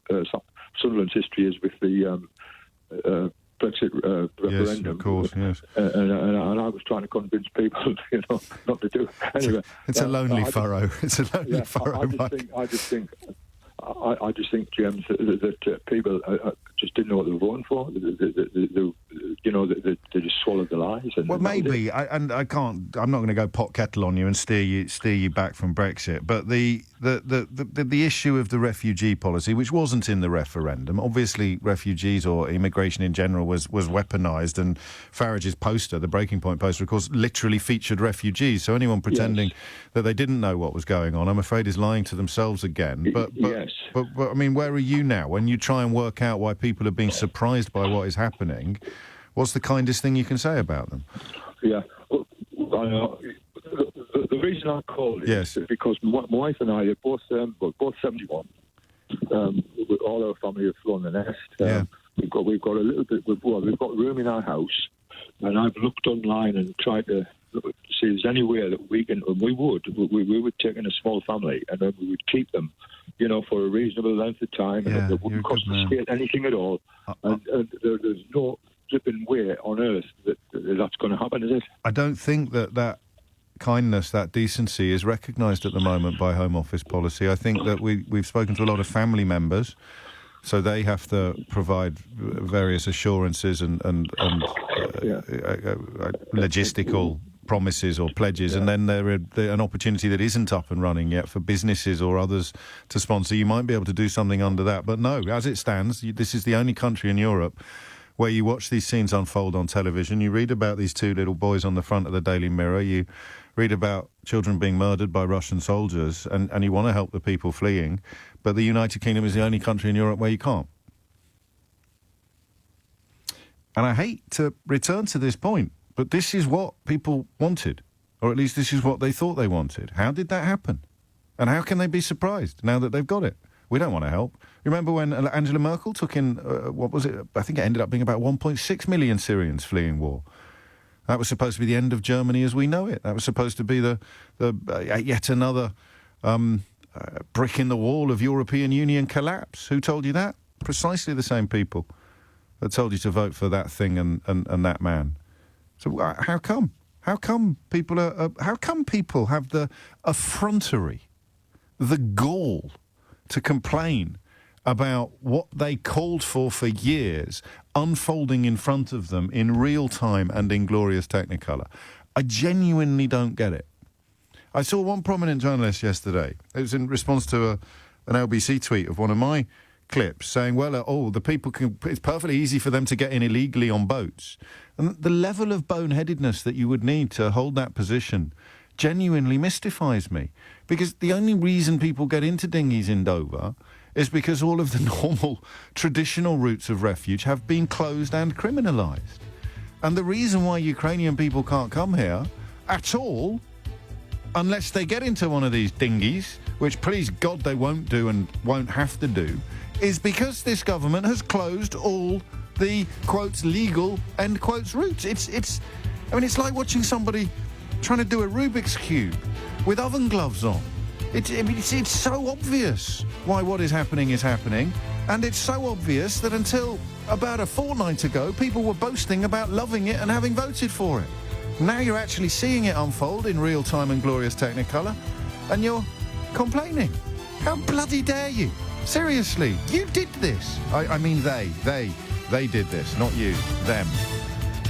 Sunderland's history is with the Brexit referendum. Yes, of course, yes. And I was trying to convince people, not to do it. Anyway, it's a lonely furrow. It's a lonely furrow. I just think, James, that people just didn't know what they were voting for. They just swallowed the lies. Well, maybe, I'm not going to go pot kettle on you and steer you back from Brexit. But the issue of the refugee policy, which wasn't in the referendum, obviously refugees or immigration in general was weaponised, and Farage's poster, the Breaking Point poster, of course, literally featured refugees. So anyone pretending that they didn't know what was going on, I'm afraid, is lying to themselves again. But I mean, where are you now when you try and work out why people are being surprised by what is happening? What's the kindest thing you can say about them? Yeah, well, the reason I called is because my wife and I are both 71. All our family have flown the nest. We've got a little bit. We've got room in our house, and I've looked online and tried to see if there's anywhere that we can. And we would take in a small family, and then we would keep them, for a reasonable length of time, and it wouldn't cost the state anything at all. And there's no flipping way on earth that's going to happen, is it? I don't think that kindness, that decency is recognised at the moment by Home Office policy. I think that we've spoken to a lot of family members, so they have to provide various assurances and logistical promises or pledges, and then there an opportunity that isn't up and running yet for businesses or others to sponsor. You might be able to do something under that, but no, as it stands, this is the only country in Europe where you watch these scenes unfold on television. You read about these two little boys on the front of the Daily Mirror. You read about children being murdered by Russian soldiers, and you want to help the people fleeing, but the United Kingdom is the only country in Europe where you can't. And I hate to return to this point, but this is what people wanted, or at least this is what they thought they wanted. How did that happen? And how can they be surprised now that they've got it? We don't want to help. Remember when Angela Merkel took in, what was it? I think it ended up being about 1.6 million Syrians fleeing war. That was supposed to be the end of Germany as we know it. That was supposed to be the yet another brick in the wall of European Union collapse. Who told you that? Precisely the same people that told you to vote for that thing and that man. So how come? How come people have the effrontery, the gall to complain about what they called for years unfolding in front of them in real time and in glorious technicolor? I genuinely don't get it. I saw one prominent journalist yesterday. It was in response to an LBC tweet of one of my clips saying, well, the people it's perfectly easy for them to get in illegally on boats. And the level of boneheadedness that you would need to hold that position genuinely mystifies me. Because the only reason people get into dinghies in Dover is because all of the normal, traditional routes of refuge have been closed and criminalised. And the reason why Ukrainian people can't come here at all, unless they get into one of these dinghies, which please God they won't do and won't have to do, is because this government has closed all the, quotes, legal, end quotes, routes. It's like watching somebody trying to do a Rubik's Cube with oven gloves on. It's so obvious why what is happening, and it's so obvious that until about a fortnight ago, people were boasting about loving it and having voted for it. Now you're actually seeing it unfold in real time and glorious technicolor, and you're complaining. How bloody dare you? Seriously, you did this. I mean they did this, not you, them.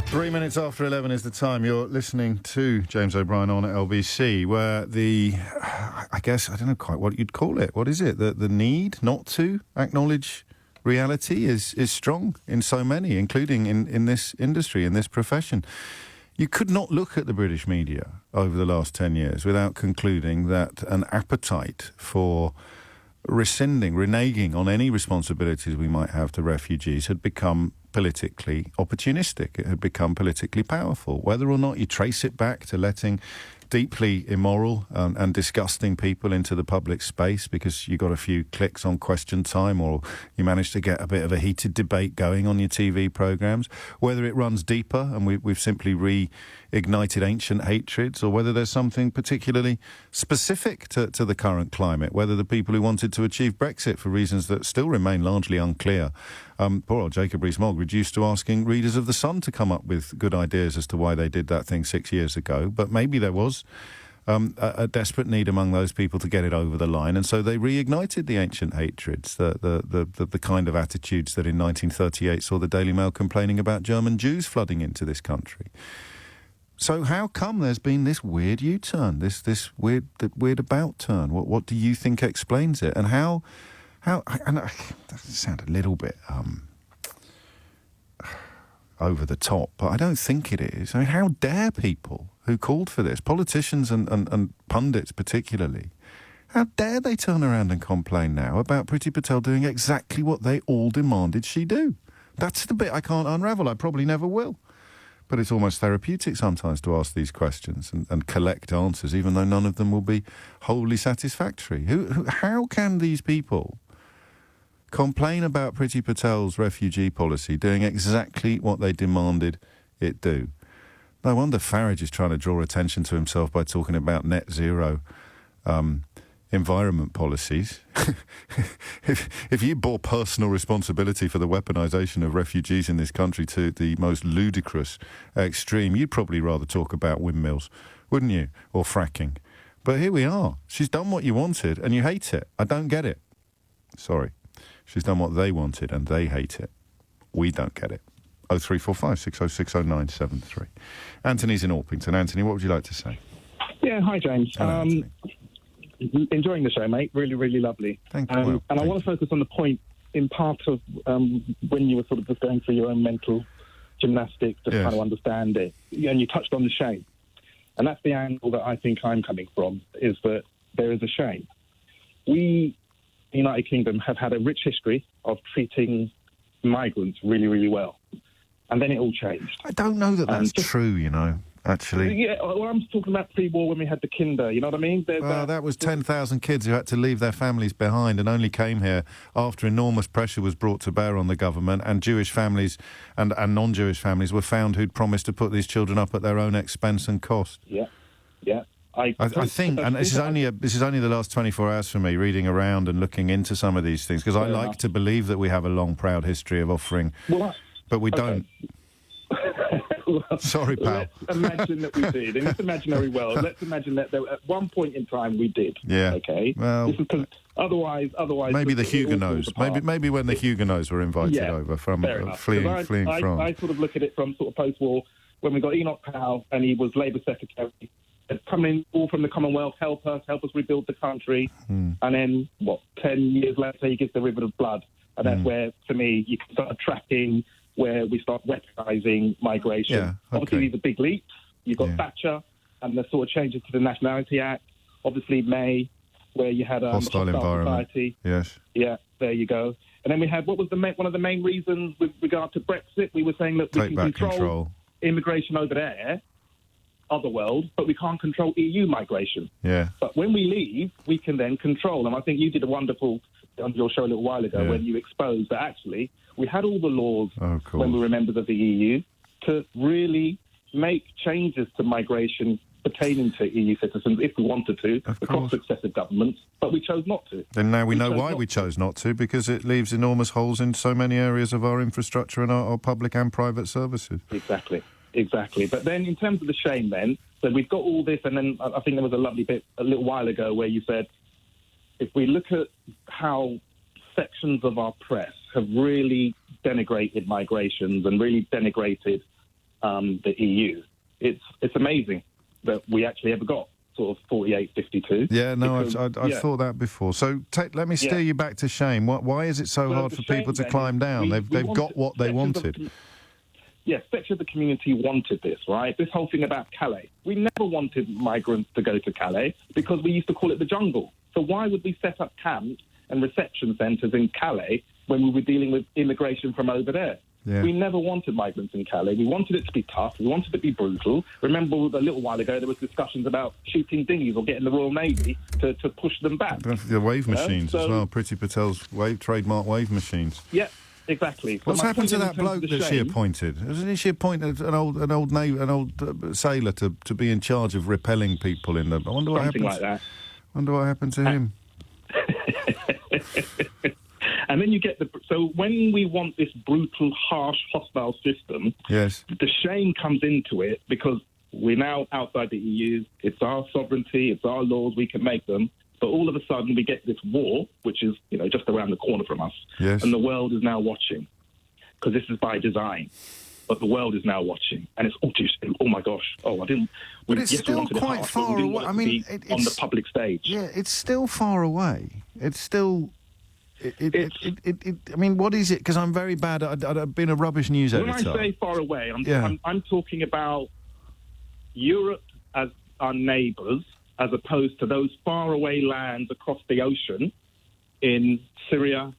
3 minutes after 11 is the time. You're listening to James O'Brien on LBC, where I don't know quite what you'd call it. What is it? The need not to acknowledge reality is strong in so many, including in this industry, in this profession. You could not look at the British media over the last 10 years without concluding that an appetite for reneging on any responsibilities we might have to refugees had become politically opportunistic. It had become politically powerful. Whether or not you trace it back to letting deeply immoral and disgusting people into the public space because you got a few clicks on Question Time, or you managed to get a bit of a heated debate going on your TV programmes, whether it runs deeper and we've simply reignited ancient hatreds, or whether there's something particularly specific to the current climate, whether the people who wanted to achieve Brexit for reasons that still remain largely unclear. Poor old Jacob Rees-Mogg reduced to asking readers of The Sun to come up with good ideas as to why they did that thing 6 years ago. But maybe there was a desperate need among those people to get it over the line, and so they reignited the ancient hatreds, the kind of attitudes that in 1938 saw the Daily Mail complaining about German Jews flooding into this country. So how come there's been this weird U-turn, this weird about turn? What do you think explains it, and how? And that sound a little bit over the top, but I don't think it is. I mean, how dare people who called for this, politicians and pundits particularly, how dare they turn around and complain now about Priti Patel doing exactly what they all demanded she do? That's the bit I can't unravel. I probably never will. But it's almost therapeutic sometimes to ask these questions and collect answers, even though none of them will be wholly satisfactory. How can these people complain about Priti Patel's refugee policy doing exactly what they demanded it do? No wonder Farage is trying to draw attention to himself by talking about net zero environment policies. If you bore personal responsibility for the weaponisation of refugees in this country to the most ludicrous extreme, you'd probably rather talk about windmills, wouldn't you? Or fracking. But here we are. She's done what you wanted and you hate it. I don't get it. Sorry. She's done what they wanted and they hate it. We don't get it. 0345 606 0973. Anthony's in Orpington. Anthony, what would you like to say? Yeah, hi, James. Hello, Enjoying the show, mate. Really, really lovely. Thank you. And I want to focus on the point in part of when you were sort of just going through your own mental gymnastics to try to understand it. And you touched on the shame. And that's the angle that I think I'm coming from, is that there is a shame. We, the United Kingdom, have had a rich history of treating migrants really, really well. And then it all changed. I don't know that that's true, you know, actually. Yeah, well, I'm talking about pre-war when we had the Kinder, you know what I mean? That was 10,000 kids who had to leave their families behind and only came here after enormous pressure was brought to bear on the government, and Jewish families and non-Jewish families were found who'd promised to put these children up at their own expense and cost. Yeah, yeah. I think, and this is only the last 24 hours for me, reading around and looking into some of these things, because I like to believe that we have a long, proud history of offering, but we don't. Well, sorry, pal. Let's imagine that we did. In this imaginary world, let's imagine that at one point in time we did. Yeah. Okay. Well, this is because otherwise. Maybe the Huguenots. Maybe when the Huguenots were invited over from fleeing France. I sort of look at it from sort of post-war when we got Enoch Powell and he was Labour Secretary. coming all from the Commonwealth, help us rebuild the country. And then, 10 years later, he gives the river of blood. And that's where, to me, you can start tracking where we start weaponizing migration. Yeah, okay. Obviously, these are big leaps. You've got Thatcher and the sort of changes to the Nationality Act. Obviously, May, where you had hostile environment. Society. Yes. Yeah, there you go. And then we had, what was one of the main reasons with regard to Brexit? We were saying that we can control immigration over there, other world, but we can't control EU migration. Yeah. But when we leave, we can then control. And I think you did a wonderful on your show a little while ago when you exposed that actually we had all the laws when we were members of the EU to really make changes to migration pertaining to EU citizens if we wanted to, across successive governments, but we chose not to. And now we know why we chose not to, because it leaves enormous holes in so many areas of our infrastructure and our public and private services. Exactly. But then in terms of the shame then, so we've got all this, and then I think there was a lovely bit a little while ago where you said, if we look at how sections of our press have really denigrated migrations and really denigrated the EU, it's amazing that we actually ever got sort of 48-52. Yeah, no, I've thought that before. So let me steer you back to shame. Why is it so hard for people to climb down? They've got what they wanted. Yes, section of the community wanted this, right? This whole thing about Calais. We never wanted migrants to go to Calais because we used to call it the jungle. So why would we set up camps and reception centres in Calais when we were dealing with immigration from over there? Yeah. We never wanted migrants in Calais. We wanted it to be tough. We wanted it to be brutal. Remember, a little while ago, there was discussions about shooting dinghies or getting the Royal Navy to push them back. The wave machines as well. Priti Patel's trademark wave machines. Yeah, exactly. What's happened to that bloke that she appointed? Wasn't she appointed an old sailor to be in charge of repelling people in them? I wonder what happened. Something like that. Wonder what happened to him. And then you get so when we want this brutal, harsh, hostile system, the shame comes into it because we're now outside the EU. It's our sovereignty. It's our laws. We can make them. But all of a sudden, we get this war, which is just around the corner from us, and the world is now watching because this is by design. But the world is now watching, and it's oh my gosh! Oh, I didn't. But it's still quite far away. I mean, it's on the public stage. Yeah, it's still far away. It's still. I mean, what is it? Because I'm very bad. I've been a rubbish news editor. When I say far away, I'm talking about Europe as our neighbours, as opposed to those faraway lands across the ocean in Syria,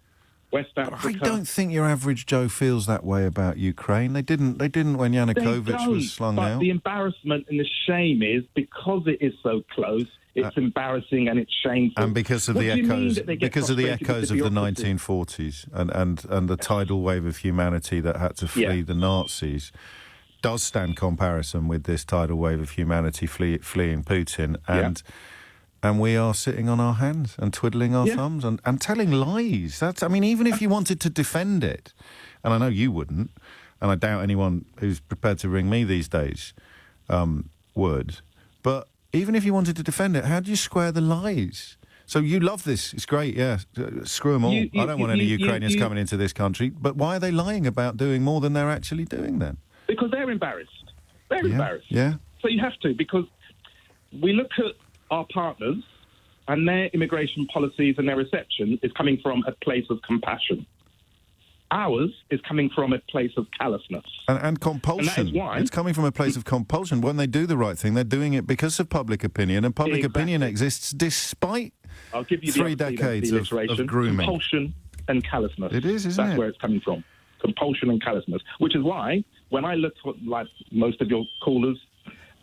West Africa. I don't think your average Joe feels that way about Ukraine. They didn't when Yanukovych was slung out. But the embarrassment and the shame is because it is so close. It's embarrassing and it's shameful. And because of the echoes of the 1940s and the tidal wave of humanity that had to flee the Nazis does stand comparison with this tidal wave of humanity fleeing Putin. And we are sitting on our hands and twiddling our thumbs and telling lies. Even if you wanted to defend it, and I know you wouldn't, and I doubt anyone who's prepared to ring me these days would, but even if you wanted to defend it, how do you square the lies? So you love this. It's great, yeah. Screw them all. I don't want any Ukrainians coming into this country. But why are they lying about doing more than they're actually doing then? Because they're embarrassed. They're embarrassed. Yeah. So you have to, because we look at our partners and their immigration policies and their reception is coming from a place of compassion. Ours is coming from a place of callousness. And compulsion. And that is why it's coming from a place of compulsion. When they do the right thing, they're doing it because of public opinion, and public opinion exists despite 3 decades of grooming. Compulsion and callousness. It is, isn't it? That's where it's coming from. Compulsion and callousness. Which is why, when I look at, like most of your callers,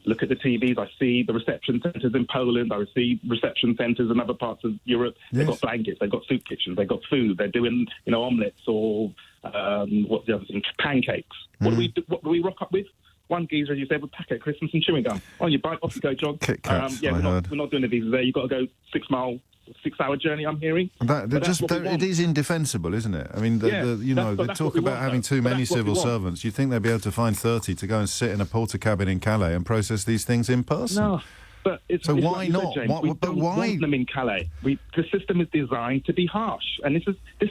look at the TVs, I see the reception centres in Poland, I see reception centres in other parts of Europe. They've got blankets, they've got soup kitchens, they've got food, they're doing, omelettes or, what's the other thing, pancakes. What do we rock up with? One geezer, as you said, with packet of crisps and some chewing gum. On your bike, off you go, John. Kit Kats, we're not doing the visas there. You've got to go 6-hour journey, I'm hearing. It is indefensible, isn't it? I mean, they talk about having too many civil servants. You'd think they'd be able to find 30 to go and sit in a porter cabin in Calais and process these things in person. But so why not? James, we don't want them in Calais. The system is designed to be harsh, and this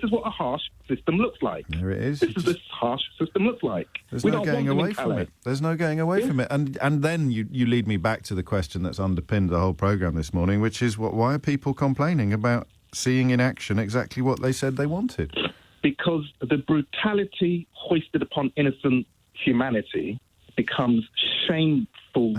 is what a harsh system looks like. There it is. This is what a harsh system looks like. There's no getting away from it. There's no getting away from it. And then you lead me back to the question that's underpinned the whole programme this morning, which is why are people complaining about seeing in action exactly what they said they wanted? Because the brutality hoisted upon innocent humanity becomes shameful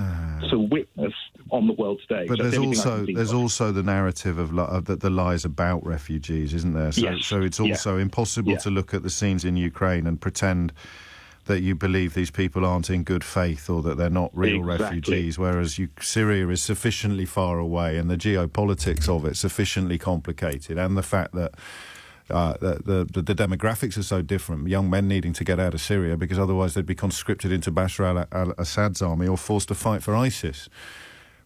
to witness on the world stage. But there's also the narrative of the lies about refugees, isn't there? So it's also impossible to look at the scenes in Ukraine and pretend that you believe these people aren't in good faith or that they're not real refugees, whereas Syria is sufficiently far away and the geopolitics of it sufficiently complicated, and the fact that the demographics are so different, young men needing to get out of Syria because otherwise they'd be conscripted into Bashar al-Assad's army or forced to fight for ISIS,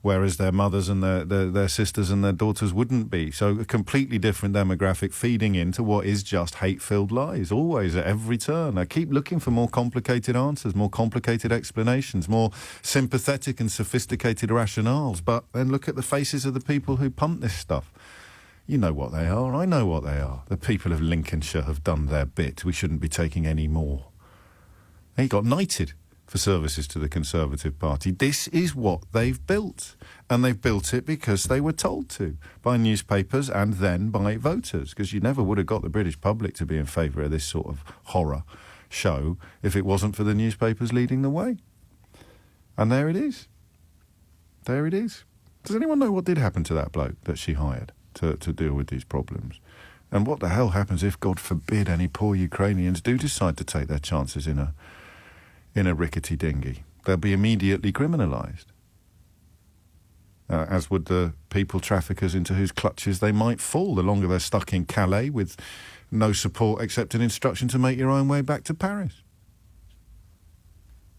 whereas their mothers and their sisters and their daughters wouldn't be. So a completely different demographic feeding into what is just hate-filled lies, always at every turn. I keep looking for more complicated answers, more complicated explanations, more sympathetic and sophisticated rationales, but then look at the faces of the people who punt this stuff. You know what they are. I know what they are. The people of Lincolnshire have done their bit. We shouldn't be taking any more. He got knighted for services to the Conservative Party. This is what they've built. And they've built it because they were told to, by newspapers and then by voters, because you never would have got the British public to be in favour of this sort of horror show if it wasn't for the newspapers leading the way. And there it is. There it is. Does anyone know what did happen to that bloke that she hired to deal with these problems? And what the hell happens if, God forbid, any poor Ukrainians do decide to take their chances in a rickety dinghy? They'll be immediately criminalised, as would the people traffickers into whose clutches they might fall the longer they're stuck in Calais with no support except an instruction to make your own way back to Paris.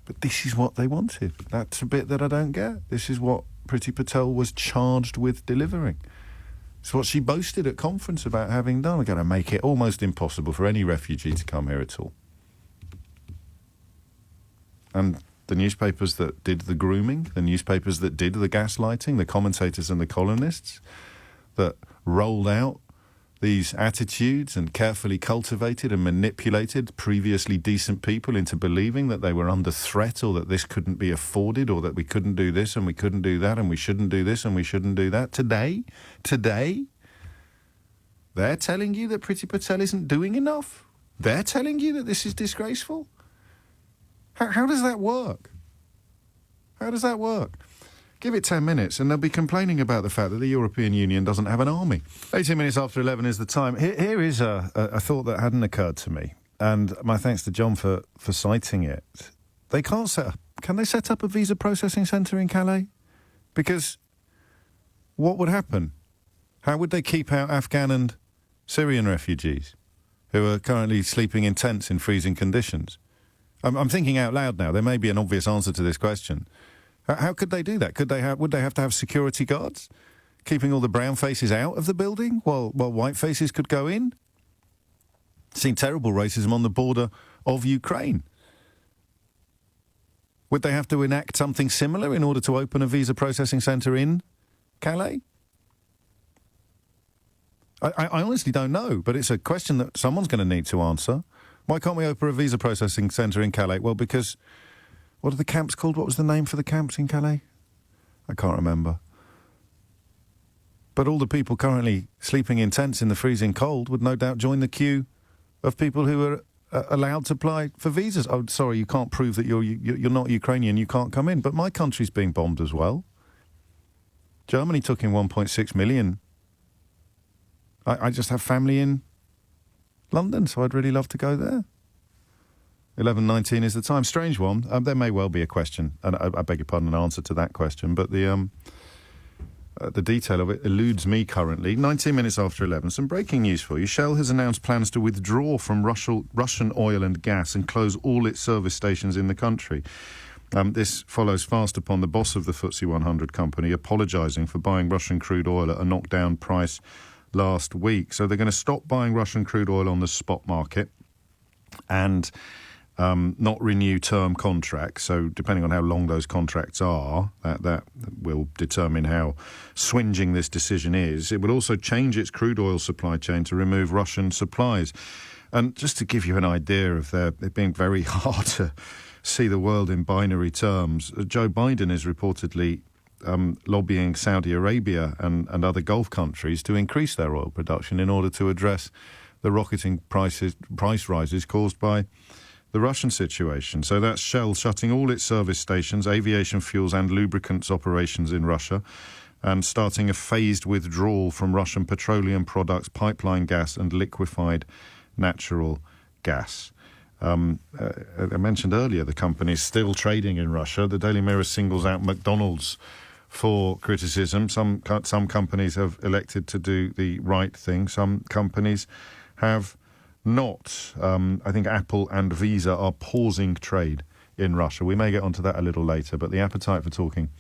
But this is what they wanted. That's a bit that I don't get. This is what Priti Patel was charged with delivering. It's what she boasted at conference about having done. We're going to make it almost impossible for any refugee to come here at all. And the newspapers that did the grooming, the newspapers that did the gaslighting, the commentators and the columnists that rolled out these attitudes and carefully cultivated and manipulated previously decent people into believing that they were under threat or that this couldn't be afforded or that we couldn't do this and we couldn't do that and we shouldn't do this and we shouldn't do that. Today, they're telling you that Priti Patel isn't doing enough. They're telling you that this is disgraceful. How does that work? How does that work? Give it 10 minutes and they'll be complaining about the fact that the European Union doesn't have an army. 18 minutes after 11 is the time. Here is a thought that hadn't occurred to me, and my thanks to John for citing it. Can they set up a visa processing centre in Calais? Because what would happen? How would they keep out Afghan and Syrian refugees who are currently sleeping in tents in freezing conditions? I'm thinking out loud now. There may be an obvious answer to this question. How could they do that? Would they have to have security guards keeping all the brown faces out of the building while white faces could go in? Seen terrible racism on the border of Ukraine. Would they have to enact something similar in order to open a visa processing centre in Calais? I honestly don't know, but it's a question that someone's going to need to answer. Why can't we open a visa processing centre in Calais? Well, because... what are the camps called? What was the name for the camps in Calais? I can't remember. But all the people currently sleeping in tents in the freezing cold would no doubt join the queue of people who are allowed to apply for visas. Oh, sorry, you can't prove that you're not Ukrainian, you can't come in. But my country's being bombed as well. Germany took in 1.6 million. I just have family in London, so I'd really love to go there. 11:19 is the time. Strange one. There may well be a question, and I beg your pardon, an answer to that question, but the detail of it eludes me currently. 19 minutes after 11. Some breaking news for you. Shell has announced plans to withdraw from Russian oil and gas and close all its service stations in the country. This follows fast upon the boss of the FTSE 100 company apologising for buying Russian crude oil at a knockdown price last week. So they're going to stop buying Russian crude oil on the spot market, and not renew term contracts. So depending on how long those contracts are, that will determine how swinging this decision is. It would also change its crude oil supply chain to remove Russian supplies. And just to give you an idea of it being very hard to see the world in binary terms, Joe Biden is reportedly lobbying Saudi Arabia and other Gulf countries to increase their oil production in order to address the rocketing price rises caused by the Russian situation. So that's Shell shutting all its service stations, aviation fuels and lubricants operations in Russia, and starting a phased withdrawal from Russian petroleum products, pipeline gas and liquefied natural gas. I mentioned earlier the company's still trading in Russia. The Daily Mirror singles out McDonald's for criticism. Some companies have elected to do the right thing. Some companies have not. I think Apple and Visa are pausing trade in Russia. We may get onto that a little later, but the appetite for talking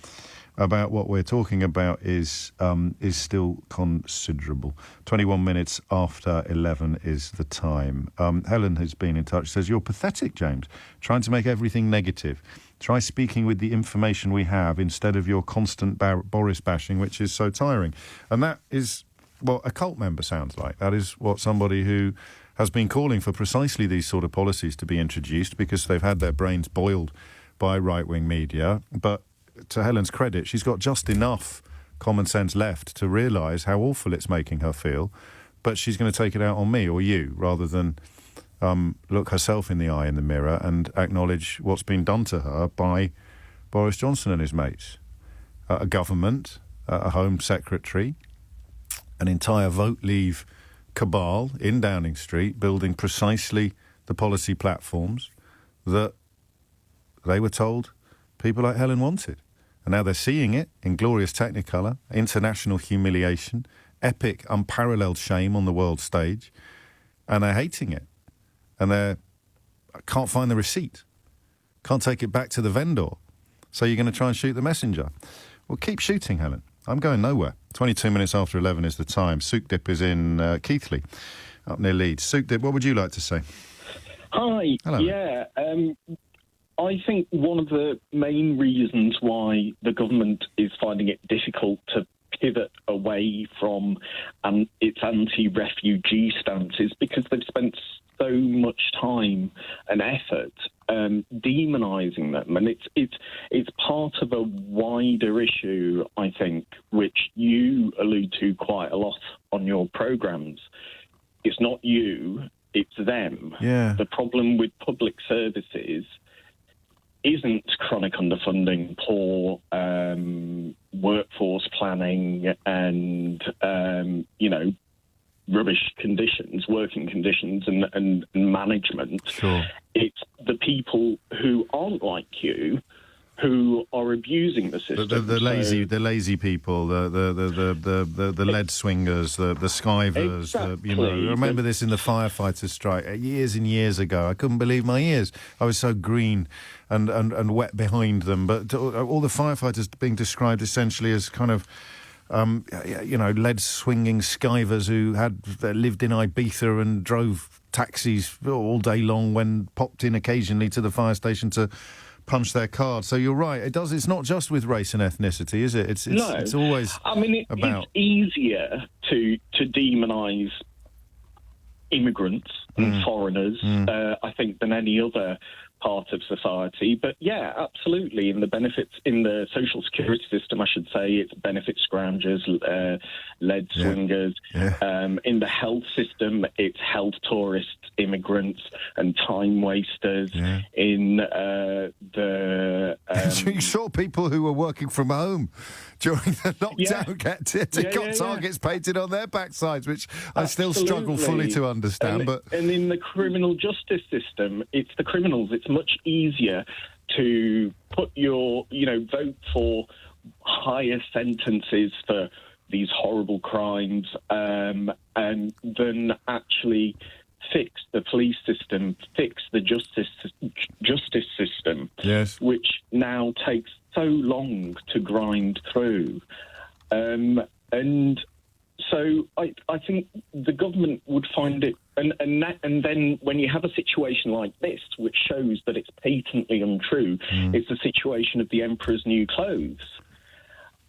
about what we're talking about is still considerable. 21 minutes after 11 is the time. Helen has been in touch, says, "You're pathetic, James, trying to make everything negative. Try speaking with the information we have instead of your constant Boris bashing, which is so tiring." And that is what a cult member sounds like. That is what somebody who has been calling for precisely these sort of policies to be introduced because they've had their brains boiled by right-wing media. But to Helen's credit, she's got just enough common sense left to realise how awful it's making her feel, but she's going to take it out on me or you rather than look herself in the eye in the mirror and acknowledge what's been done to her by Boris Johnson and his mates. A government, a Home Secretary, an entire Vote Leave cabal in Downing Street building precisely the policy platforms that they were told people like Helen wanted. And now they're seeing it in glorious technicolor, international humiliation, epic, unparalleled shame on the world stage, and they're hating it. And they can't find the receipt, can't take it back to the vendor. So you're going to try and shoot the messenger. Well, keep shooting, Helen. I'm going nowhere. 22 minutes after 11 is the time. Sukdip is in Keighley, up near Leeds. Sukdip, what would you like to say? Hi. Hello. Yeah, I think one of the main reasons why the government is finding it difficult to pivot away from its anti-refugee stance is because they've spent so much time and effort demonising them, and it's part of a wider issue, I think, which you allude to quite a lot on your programmes. It's not you, it's them. Yeah. The problem with public services isn't chronic underfunding, poor workforce planning and, rubbish conditions, working conditions and management. Sure. It's the people who aren't like you who are abusing the system. The lazy people, the lead swingers, the skivers. Exactly. I remember this in the firefighters' strike years and years ago. I couldn't believe my ears. I was so green and wet behind them. But all the firefighters being described essentially as kind of lead swinging skivers who lived in Ibiza and drove taxis all day long when popped in occasionally to the fire station to punch their card. So you're right. It's not just with race and ethnicity, is it? It's always. I mean, it's easier to demonise immigrants and foreigners, I think, than any other part of society. But yeah, absolutely. In the social security system, I should say, it's benefit scroungers, lead swingers. Yeah. In the health system, it's health tourists, immigrants, and time wasters. Yeah. In you saw people who were working from home during the lockdown got targets painted on their backsides, which I still struggle fully to understand. And in the criminal justice system, it's the criminals. It's much easier to put vote for higher sentences for these horrible crimes and than actually fix the police system, fix the justice system, yes, which now takes so long to grind through. And So I think the government would find it, and then when you have a situation like this, which shows that it's patently untrue, it's the situation of the emperor's new clothes,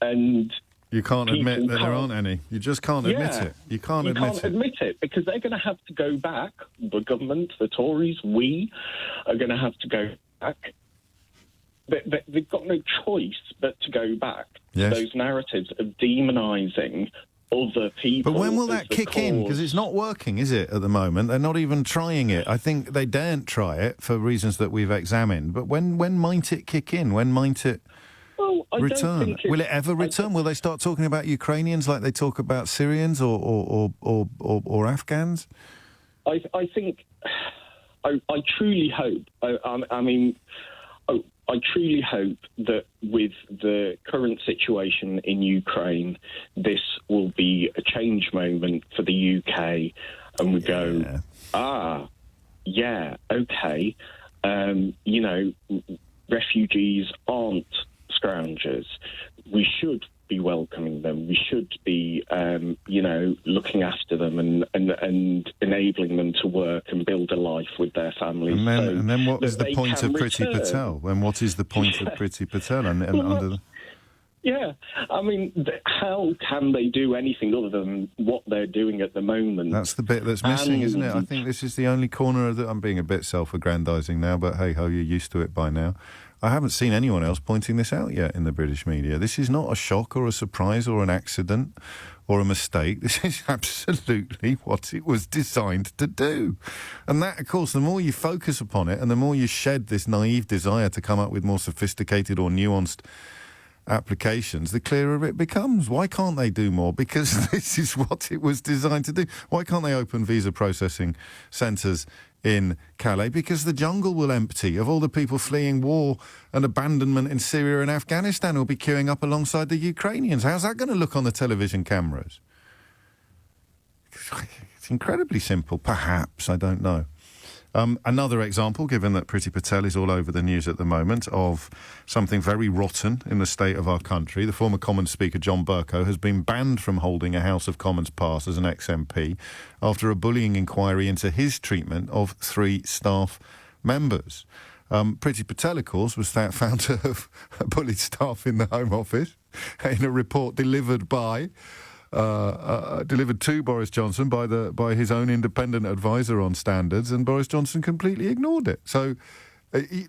and you can't admit that there aren't any. You just can't admit it. You can't admit it because they're going to have to go back. The government, the Tories, we are going to have to go back. They've got no choice but to go back to those narratives of demonising other people. But when will that kick in? Because it's not working, is it, at the moment? They're not even trying it. I think they daren't try it for reasons that we've examined. But when might it kick in? When might it return? Will it ever return? Will they start talking about Ukrainians like they talk about Syrians or Afghans? I think... I truly hope... I truly hope that with the current situation in Ukraine, this will be a change moment for the UK, and we go, okay, refugees aren't scroungers. We should be welcoming them. We should be, looking after them and enabling them to work and build a life with their families. And then what is the point of Priti Patel? Then what is the point of Priti Patel? How can they do anything other than what they're doing at the moment? That's the bit that's missing, isn't it? I think this is the only corner of I'm being a bit self-aggrandising now, but hey-ho, you're used to it by now. I haven't seen anyone else pointing this out yet in the British media. This is not a shock or a surprise or an accident or a mistake. This is absolutely what it was designed to do. And that, of course, the more you focus upon it and the more you shed this naive desire to come up with more sophisticated or nuanced applications, the clearer it becomes. Why can't they do more? Because this is what it was designed to do. Why can't they open visa processing centres in Calais? Because the jungle will empty of all the people fleeing war and abandonment in Syria and Afghanistan who'll be queuing up alongside the Ukrainians. How's that going to look on the television cameras? It's incredibly simple, perhaps, I don't know. Another example, given that Priti Patel is all over the news at the moment, of something very rotten in the state of our country. The former Commons Speaker, John Bercow, has been banned from holding a House of Commons pass as an ex-MP after a bullying inquiry into his treatment of 3 staff members. Priti Patel, of course, was found to have bullied staff in the Home Office in a report delivered to Boris Johnson by his own independent advisor on standards, and Boris Johnson completely ignored it. So,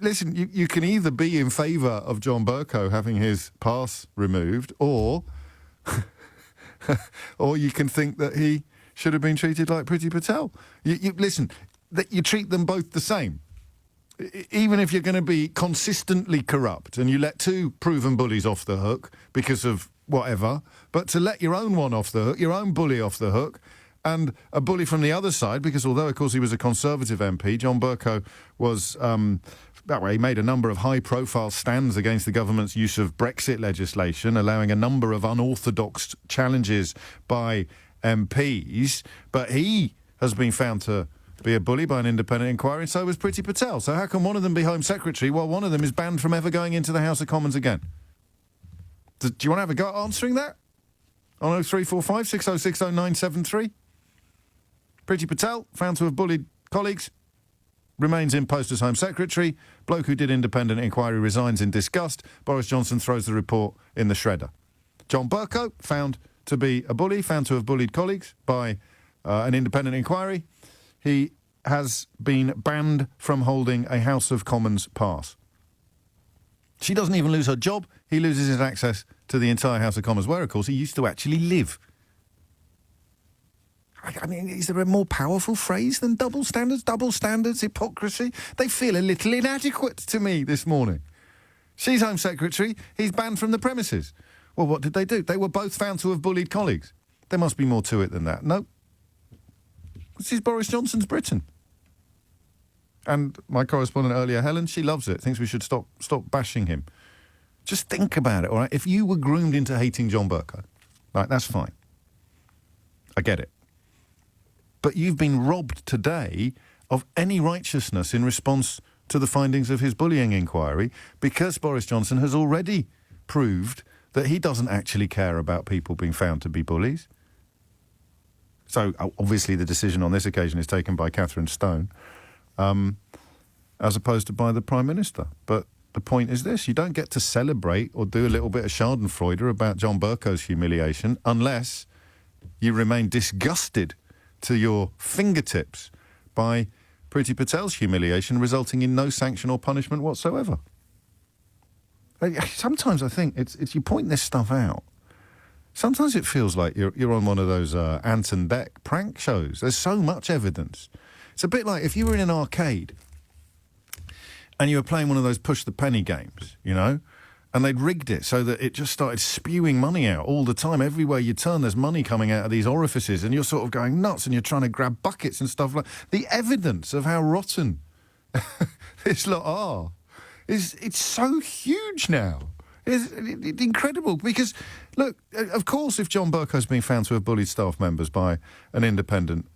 listen, you can either be in favour of John Bercow having his pass removed, or you can think that he should have been treated like Priti Patel. Listen, that you treat them both the same. Even if you're going to be consistently corrupt and you let 2 proven bullies off the hook because of whatever, but to let your own one off the hook, your own bully off the hook, and a bully from the other side, because although, of course, he was a Conservative MP, John Bercow was, that way, he made a number of high-profile stands against the government's use of Brexit legislation, allowing a number of unorthodox challenges by MPs, but he has been found to be a bully by an independent inquiry, and so was Priti Patel. So how can one of them be Home Secretary while one of them is banned from ever going into the House of Commons again? Do you want to have a go at answering that? On 0345 6060 973. Priti Patel, found to have bullied colleagues, remains in post as Home Secretary. Bloke who did independent inquiry resigns in disgust. Boris Johnson throws the report in the shredder. John Bercow, found to be a bully, found to have bullied colleagues by an independent inquiry. He has been banned from holding a House of Commons pass. She doesn't even lose her job. He loses his access to the entire House of Commons, where, of course, he used to actually live. I mean, is there a more powerful phrase than double standards? Double standards, hypocrisy? They feel a little inadequate to me this morning. She's Home Secretary. He's banned from the premises. Well, what did they do? They were both found to have bullied colleagues. There must be more to it than that. No. This is Boris Johnson's Britain. And my correspondent earlier, Helen, she loves it, thinks we should stop bashing him. Just think about it, all right? If you were groomed into hating John Bercow, right, that's fine. I get it. But you've been robbed today of any righteousness in response to the findings of his bullying inquiry, because Boris Johnson has already proved that he doesn't actually care about people being found to be bullies. So obviously the decision on this occasion is taken by Catherine Stone, as opposed to by the Prime Minister. But the point is this: you don't get to celebrate or do a little bit of Schadenfreude about John Bercow's humiliation unless you remain disgusted to your fingertips by Priti Patel's humiliation, resulting in no sanction or punishment whatsoever. Sometimes I think it's you point this stuff out. Sometimes it feels like you're on one of those Anton Beck prank shows. There's so much evidence. It's a bit like if you were in an arcade and you were playing one of those push the penny games, you know, and they'd rigged it so that it just started spewing money out all the time. Everywhere you turn, there's money coming out of these orifices, and you're sort of going nuts, and you're trying to grab buckets and stuff like the evidence of how rotten this lot are. It's so huge now. It's incredible because, look, of course, if John Bercow's been found to have bullied staff members by an independent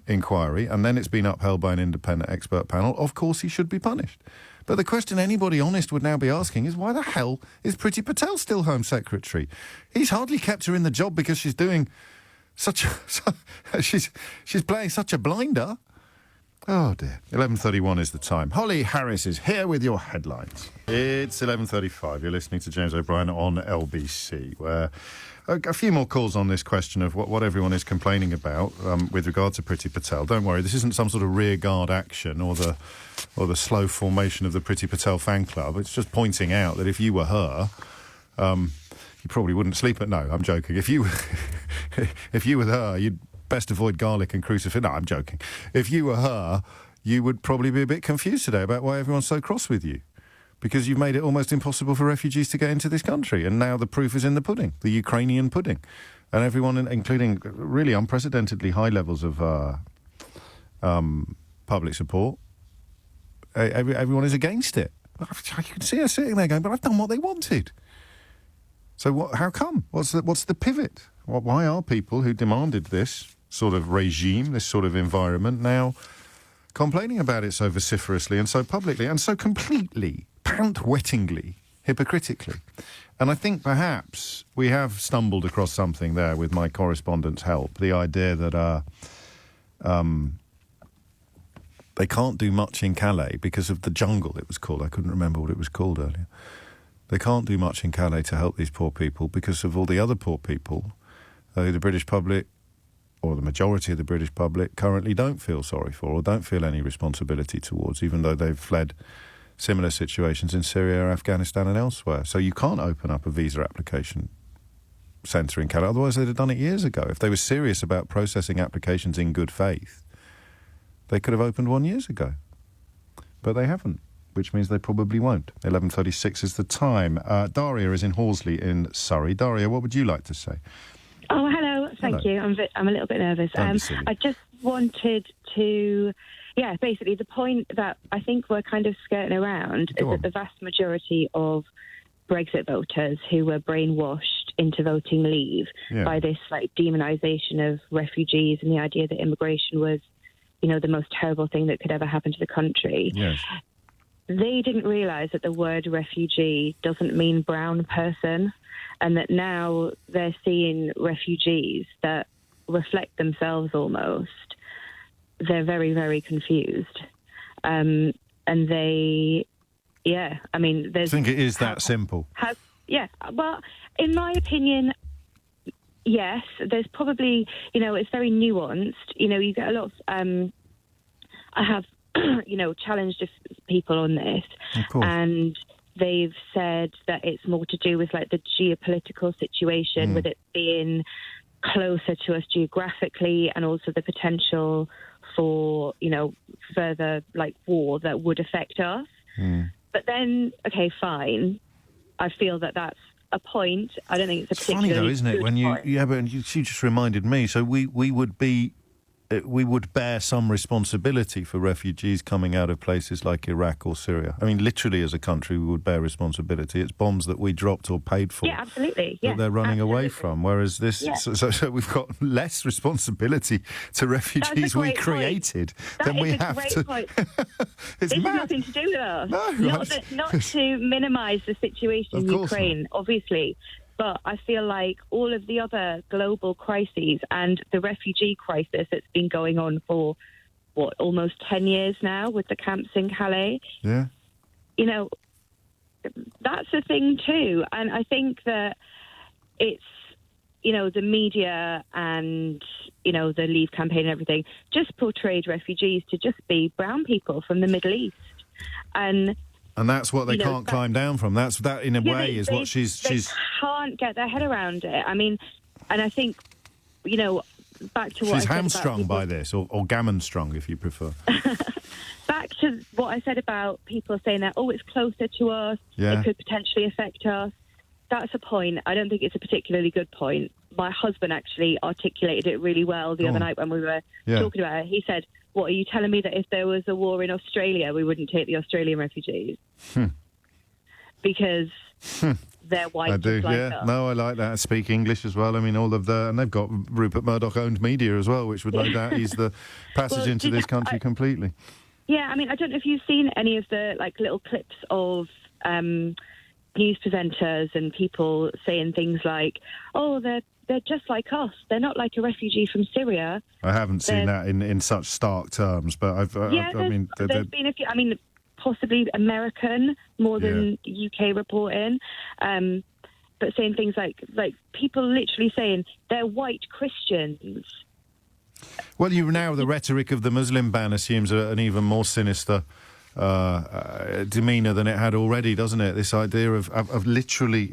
inquiry and then it's been upheld by an independent expert panel, of course he should be punished. But the question anybody honest would now be asking is, why the hell is Priti Patel still Home Secretary? He's hardly kept her in the job because she's doing she's playing such a blinder. Oh, dear. 11:31 is the time. Holly Harris is here with your headlines. It's 11:35. You're listening to James O'Brien on LBC, where a few more calls on this question of what everyone is complaining about with regard to Priti Patel. Don't worry, this isn't some sort of rearguard action or the slow formation of the Priti Patel fan club. It's just pointing out that if you were her, you probably wouldn't sleep at... No, I'm joking. If you were her, you'd best avoid garlic and crucifix. No, I'm joking. If you were her, you would probably be a bit confused today about why everyone's so cross with you. Because you've made it almost impossible for refugees to get into this country. And now the proof is in the pudding, the Ukrainian pudding. And everyone, including really unprecedentedly high levels of public support, everyone is against it. I can see her sitting there going, but I've done what they wanted. So how come? What's the pivot? Why are people who demanded this sort of regime, this sort of environment, now complaining about it so vociferously and so publicly and so completely, pant-wettingly, hypocritically? And I think perhaps we have stumbled across something there with my correspondent's help, the idea that they can't do much in Calais because of the jungle, it was called. I couldn't remember what it was called earlier. They can't do much in Calais to help these poor people because of all the other poor people the British public, or the majority of the British public, currently don't feel sorry for or don't feel any responsibility towards, even though they've fled similar situations in Syria, Afghanistan and elsewhere. So you can't open up a visa application centre in Calais, otherwise they'd have done it years ago. If they were serious about processing applications in good faith, they could have opened one years ago. But they haven't, which means they probably won't. 11:36 is the time. Daria is in Horsley in Surrey. Daria, what would you like to say? Oh, hello. Thank you. I'm a little bit nervous. I just wanted to, basically the point that I think we're kind of skirting around is that the vast majority of Brexit voters who were brainwashed into voting Leave by this demonisation of refugees and the idea that immigration was, the most terrible thing that could ever happen to the country. Yes. They didn't realise that the word refugee doesn't mean brown person, and that now they're seeing refugees that reflect themselves almost. They're very, very confused. And they, there's... I think it is that simple. Well, in my opinion, yes, there's probably, it's very nuanced. You get a lot of... I have... challenged people on this, and they've said that it's more to do with the geopolitical situation, with it being closer to us geographically, and also the potential for further war that would affect us. But then, okay, fine, I feel that that's a point. I don't think it's a particularly funny though, isn't it? When you but you just reminded me. So we would bear some responsibility for refugees coming out of places like Iraq or Syria. I mean, literally as a country, we would bear responsibility. It's bombs that we dropped or paid for. Yeah, absolutely. That they're running away from. Whereas this, so we've got less responsibility to refugees we created than we have to. Point. This has nothing to do with us. No, not to minimise the situation in Ukraine. Obviously, But I feel like all of the other global crises and the refugee crisis that's been going on for, almost 10 years now with the camps in Calais, that's a thing too. And I think that it's, the media and, the Leave campaign and everything just portrayed refugees to just be brown people from the Middle East. And that's what they can't climb down from. That, in a way, is what she's... They can't get their head around it. I mean, and I think, back to what she's hamstrung by this, or gammon-strung, if you prefer. Back to what I said about people saying that, it's closer to us, it could potentially affect us. That's a point. I don't think it's a particularly good point. My husband actually articulated it really well the other night when we were talking about it. He said, what, are you telling me that if there was a war in Australia, we wouldn't take the Australian refugees? Because they're white. I do, like us. No, I like that. I speak English as well. I mean, and they've got Rupert Murdoch-owned media as well, which would no doubt ease the passage into this country completely. Yeah, I mean, I don't know if you've seen any of the little clips of news presenters and people saying things like, they're just like us. They're not like a refugee from Syria. I haven't seen that in such stark terms, but there's been a few. I mean, possibly American more than UK reporting, but saying things like people literally saying they're white Christians. Well, the rhetoric of the Muslim ban assumes an even more sinister demeanour than it had already, doesn't it? This idea of literally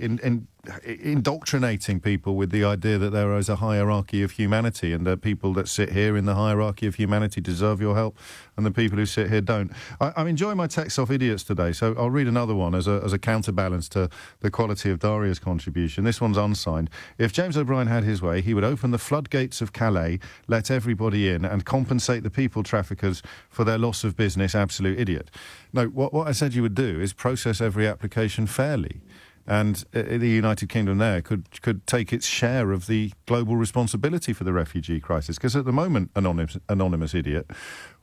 indoctrinating people with the idea that there is a hierarchy of humanity and that people that sit here in the hierarchy of humanity deserve your help and the people who sit here don't. I'm enjoying my texts off idiots today, so I'll read another one as a counterbalance to the quality of Daria's contribution. This one's unsigned. If James O'Brien had his way, he would open the floodgates of Calais, let everybody in and compensate the people traffickers for their loss of business. Absolute idiot. No, what I said you would do is process every application fairly. And the United Kingdom there could take its share of the global responsibility for the refugee crisis. Because at the moment, anonymous idiot,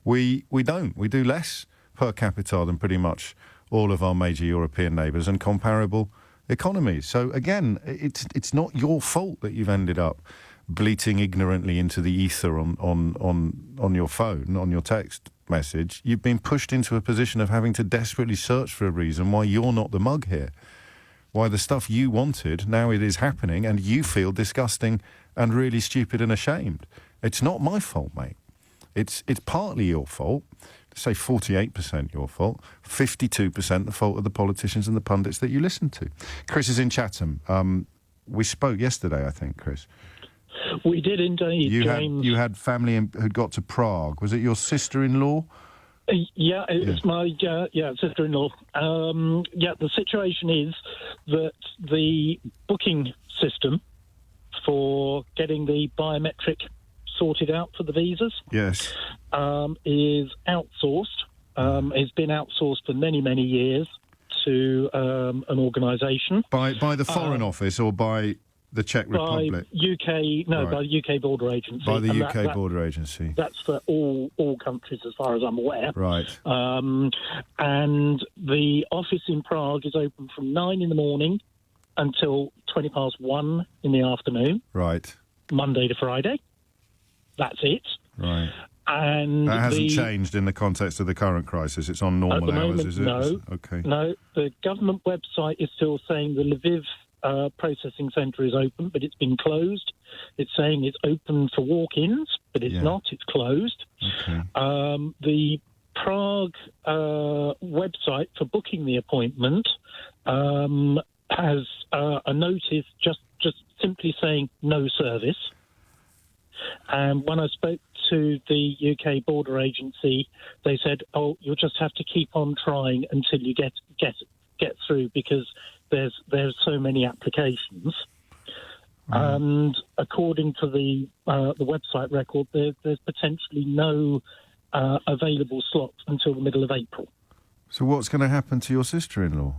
we don't. We do less per capita than pretty much all of our major European neighbours and comparable economies. So again, it's not your fault that you've ended up bleating ignorantly into the ether on your phone, on your text message. You've been pushed into a position of having to desperately search for a reason why you're not the mug here. Why the stuff you wanted, now it is happening, and you feel disgusting and really stupid and ashamed. It's not my fault, mate. It's partly your fault. Say 48% your fault, 52% the fault of the politicians and the pundits that you listen to. Chris is in Chatham. We spoke yesterday, I think, Chris. We did indeed, James. You had family who'd got to Prague. Was it your sister-in-law? Yeah, it's my sister-in-law. The situation is that the booking system for getting the biometric sorted out for the visas is outsourced. It's been outsourced for many, many years to an organisation. By the Foreign Office or by the Czech Republic? By the UK Border Agency. By the UK Border Agency. That's for all countries, as far as I'm aware. Right. And the office in Prague is open from 9 in the morning until 1:20 in the afternoon. Right. Monday to Friday. That's it. Right. And that hasn't changed in the context of the current crisis. It's on normal hours, is it? No. Okay. No, the government website is still saying the Lviv processing centre is open, but it's been closed. It's saying it's open for walk-ins, but it's not. It's closed. Okay. The Prague website for booking the appointment has a notice just simply saying no service. And when I spoke to the UK Border Agency, they said, you'll just have to keep on trying until you get through, because there's so many applications. And according to the website record, there's potentially no available slots until the middle of April. So what's going to happen to your sister-in-law?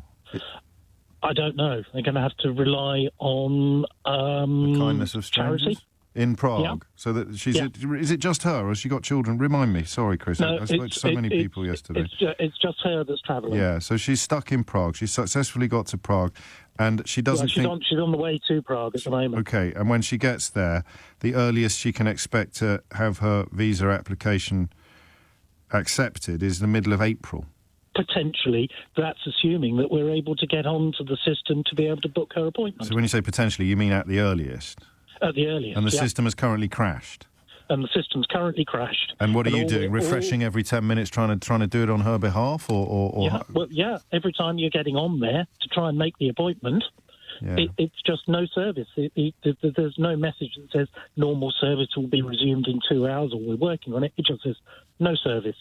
I don't know. They're going to have to rely on the kindness of strangers? Charity. In Prague? Yeah. So that she's... Is it just her, or has she got children? Remind me. Sorry, Chris. No, I spoke to so many people yesterday. It's just her that's travelling. Yeah, so she's stuck in Prague. She's successfully got to Prague, And she doesn't she's on the way to Prague at the moment. Okay, and when she gets there, the earliest she can expect to have her visa application accepted is the middle of April. Potentially, that's assuming that we're able to get onto the system to be able to book her appointment. So when you say potentially, you mean at the earliest? At the earliest, and the system has currently crashed? And the system's currently crashed. And what are you doing? Refreshing every 10 minutes, trying to do it on her behalf, or? Yeah. Every time you're getting on there to try and make the appointment, it's just no service. There's no message that says normal service will be resumed in 2 hours, or we're working on it. It just says no service,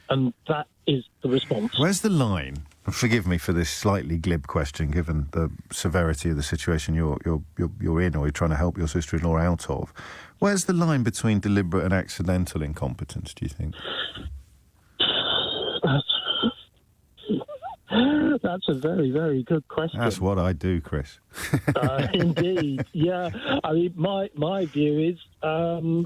and that is the response. Where's the line? Forgive me for this slightly glib question, given the severity of the situation you're in, or you're trying to help your sister-in-law out of. Where's the line between deliberate and accidental incompetence, do you think? That's a very, very good question. That's what I do, Chris. Indeed, yeah. I mean, my view is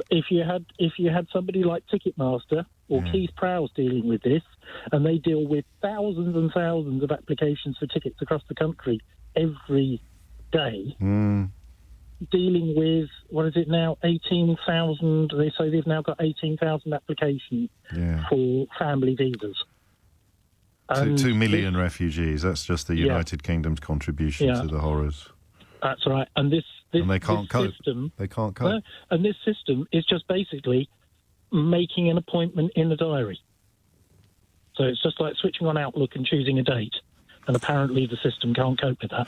if you had somebody like Ticketmaster or Keith Prowse dealing with this, and they deal with thousands and thousands of applications for tickets across the country every day, dealing with, what is it now, 18,000, they say they've now got 18,000 applications for family visas. 2 million refugees, that's just the United Kingdom's contribution to the horrors. That's right. And and they can't cope. System, they can't cope. And this system is just basically making an appointment in the diary. So it's just like switching on Outlook and choosing a date. And apparently the system can't cope with that.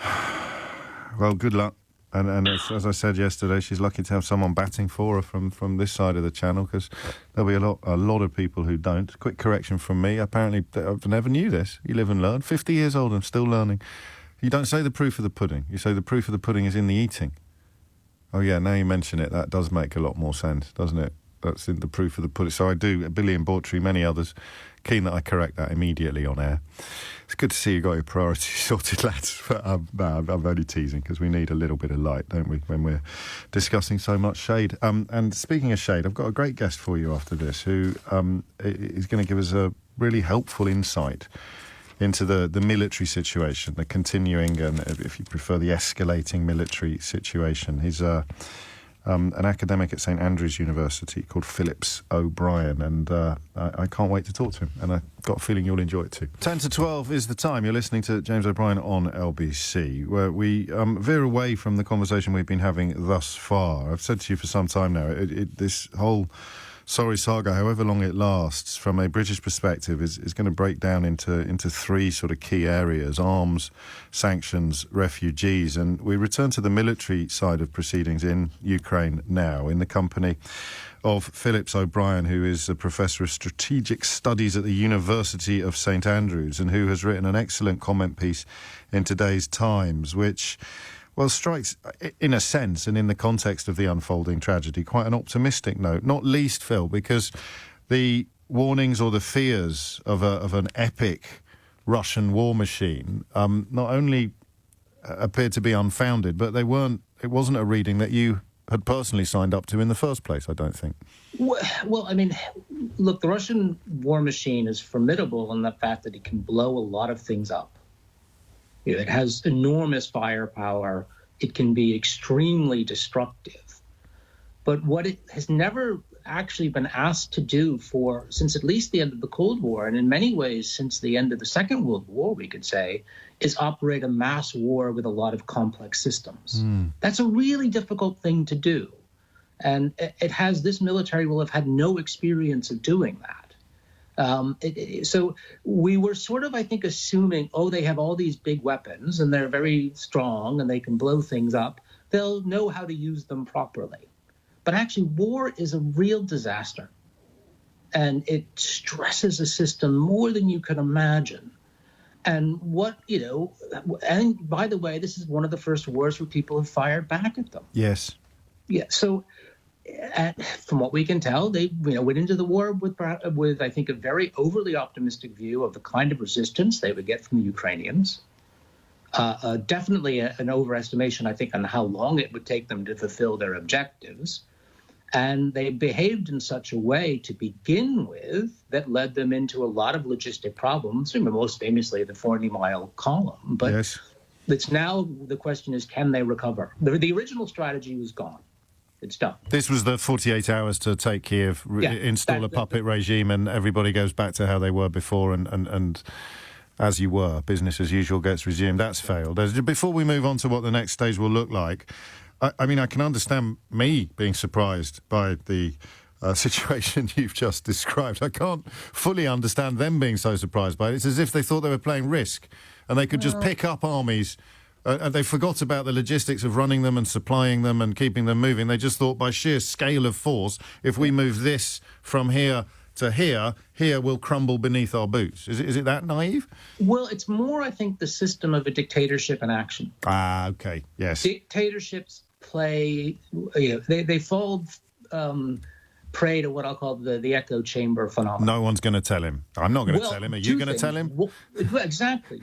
Well, good luck. And as I said yesterday, she's lucky to have someone batting for her from this side of the channel, because there'll be a lot of people who don't. Quick correction from me. Apparently, I never knew this. You live and learn. 50 years old and still learning. You don't say the proof of the pudding. You say the proof of the pudding is in the eating. Oh, yeah, now you mention it, that does make a lot more sense, doesn't it? That's in the proof of the pudding. So I do, Billy and Bawtry, many others, keen that I correct that immediately on air. It's good to see you got your priorities sorted, lads. But I'm only teasing, because we need a little bit of light, don't we, when we're discussing so much shade. And speaking of shade, I've got a great guest for you after this, who is going to give us a really helpful insight into the military situation, the continuing, and if you prefer, the escalating military situation. He's an academic at St Andrews University called Priti O'Brien, and I can't wait to talk to him, and I've got a feeling you'll enjoy it too. 10 to 12 is the time. You're listening to James O'Brien on LBC, where we veer away from the conversation we've been having thus far. I've said to you for some time now, this whole sorry saga, however long it lasts, from a British perspective, is going to break down into three sort of key areas: arms, sanctions, refugees. And we return to the military side of proceedings in Ukraine now, in the company of Priti O'Brien, who is a professor of strategic studies at the University of St Andrews, and who has written an excellent comment piece in today's Times, which, well, strikes, in a sense, and in the context of the unfolding tragedy, quite an optimistic note, not least, Phil, because the warnings or the fears of an epic Russian war machine not only appeared to be unfounded, but it wasn't a reading that you had personally signed up to in the first place, I don't think. Well, I mean, look, the Russian war machine is formidable in the fact that it can blow a lot of things up. It has enormous firepower. It can be extremely destructive. But what it has never actually been asked to do since at least the end of the Cold War, and in many ways since the end of the Second World War, we could say, is operate a mass war with a lot of complex systems. That's a really difficult thing to do. And this military will have had no experience of doing that. So we were sort of, I think, assuming, they have all these big weapons and they're very strong and they can blow things up. They'll know how to use them properly. But actually, war is a real disaster. And it stresses a system more than you could imagine. And and by the way, this is one of the first wars where people have fired back at them. Yes. Yeah. So from what we can tell, they went into the war with I think a very overly optimistic view of the kind of resistance they would get from the Ukrainians. Definitely an overestimation, I think, on how long it would take them to fulfill their objectives. And they behaved in such a way to begin with that led them into a lot of logistic problems, most famously the 40-mile column. But yes. It's now the question is, can they recover? The original strategy was gone. It's done. This was the 48 hours to take Kiev, install a puppet regime, and everybody goes back to how they were before, and as you were, business as usual gets resumed. That's failed. Before we move on to what the next stage will look like, I mean, I can understand me being surprised by the situation you've just described. I can't fully understand them being so surprised by it. It's as if they thought they were playing Risk, and they could just pick up armies. And they forgot about the logistics of running them and supplying them and keeping them moving. They just thought by sheer scale of force, if we move this from here to here will crumble beneath our boots. Is it that naive? Well, it's more, I think, the system of a dictatorship in action. Ah, okay, yes. Dictatorships play, they fall prey to what I'll call the echo chamber phenomenon. No one's going to tell him. I'm not going to tell him. Are you going to tell him? Well, exactly.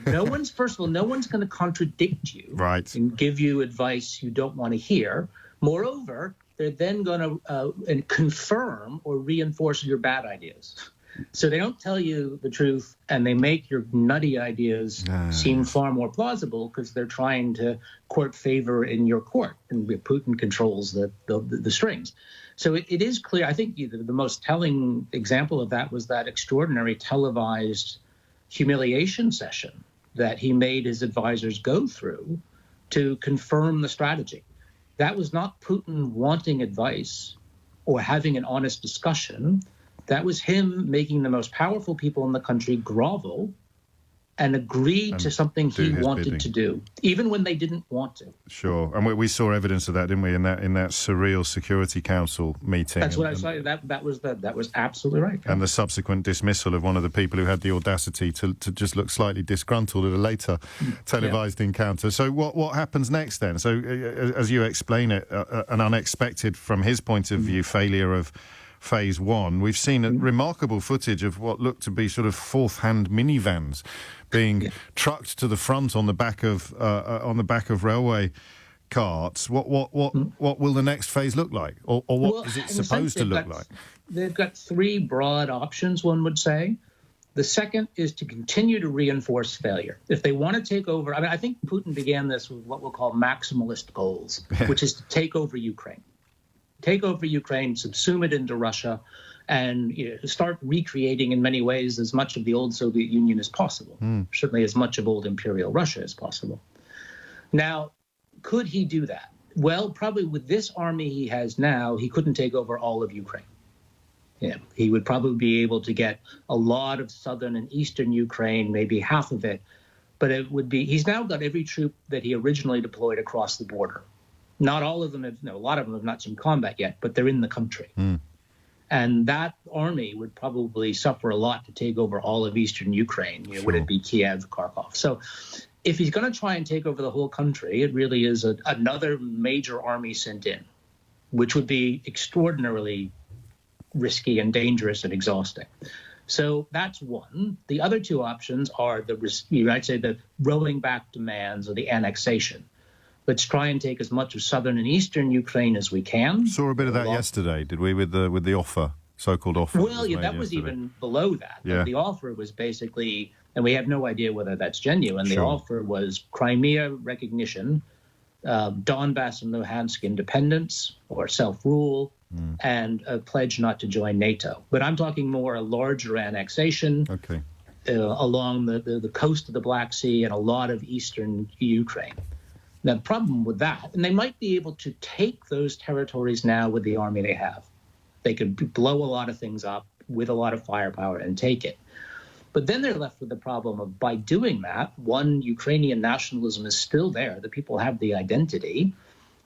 First of all, no one's going to contradict you. Right. And give you advice you don't want to hear. Moreover, they're then going to confirm or reinforce your bad ideas. So they don't tell you the truth, and they make your nutty ideas seem far more plausible because they're trying to court favor in your court, and Putin controls the strings. So it is clear. I think the most telling example of that was that extraordinary televised humiliation session that he made his advisors go through to confirm the strategy. That was not Putin wanting advice or having an honest discussion. That was him making the most powerful people in the country grovel and agree to something he wanted to do, even when they didn't want to. Sure, and we saw evidence of that, didn't we, in that surreal Security Council meeting? That's what I saw. That was absolutely right. And the subsequent dismissal of one of the people who had the audacity to just look slightly disgruntled at a later televised encounter. So what happens next then? So as you explain it, an unexpected, from his point of view, failure of Phase 1. We've seen remarkable footage of what looked to be sort of fourth-hand minivans being trucked to the front on the back of railway carts. What will the next phase look like, or what is it supposed to look like? They've got three broad options, one would say. The second is to continue to reinforce failure. If they want to take over, I think Putin began this with what we'll call maximalist goals, which is to take over Ukraine. Take over Ukraine, subsume it into Russia, and start recreating in many ways as much of the old Soviet Union as possible, certainly as much of old Imperial Russia as possible. Now, could he do that? Well, probably with this army he has now, he couldn't take over all of Ukraine. He would probably be able to get a lot of southern and eastern Ukraine, maybe half of it, but he's now got every troop that he originally deployed across the border. Not all of them a lot of them have not seen combat yet, but they're in the country. And that army would probably suffer a lot to take over all of eastern Ukraine. Would it be Kiev, Kharkov? So if he's going to try and take over the whole country, it really is another major army sent in, which would be extraordinarily risky and dangerous and exhausting. So that's one. The other two options are the rolling back demands or the annexation. Let's try and take as much of southern and eastern Ukraine as we can. Saw a bit of that yesterday, did we, with the offer, so-called offer? Well, that was even below that. Yeah. The offer was basically, and we have no idea whether that's genuine, the offer was Crimea recognition, Donbass and Luhansk independence or self-rule, and a pledge not to join NATO. But I'm talking more a larger annexation along the coast of the Black Sea and a lot of eastern Ukraine. Now, the problem with that, and they might be able to take those territories now with the army they have. They could blow a lot of things up with a lot of firepower and take it. But then they're left with the problem of, by doing that, one, Ukrainian nationalism is still there. The people have the identity.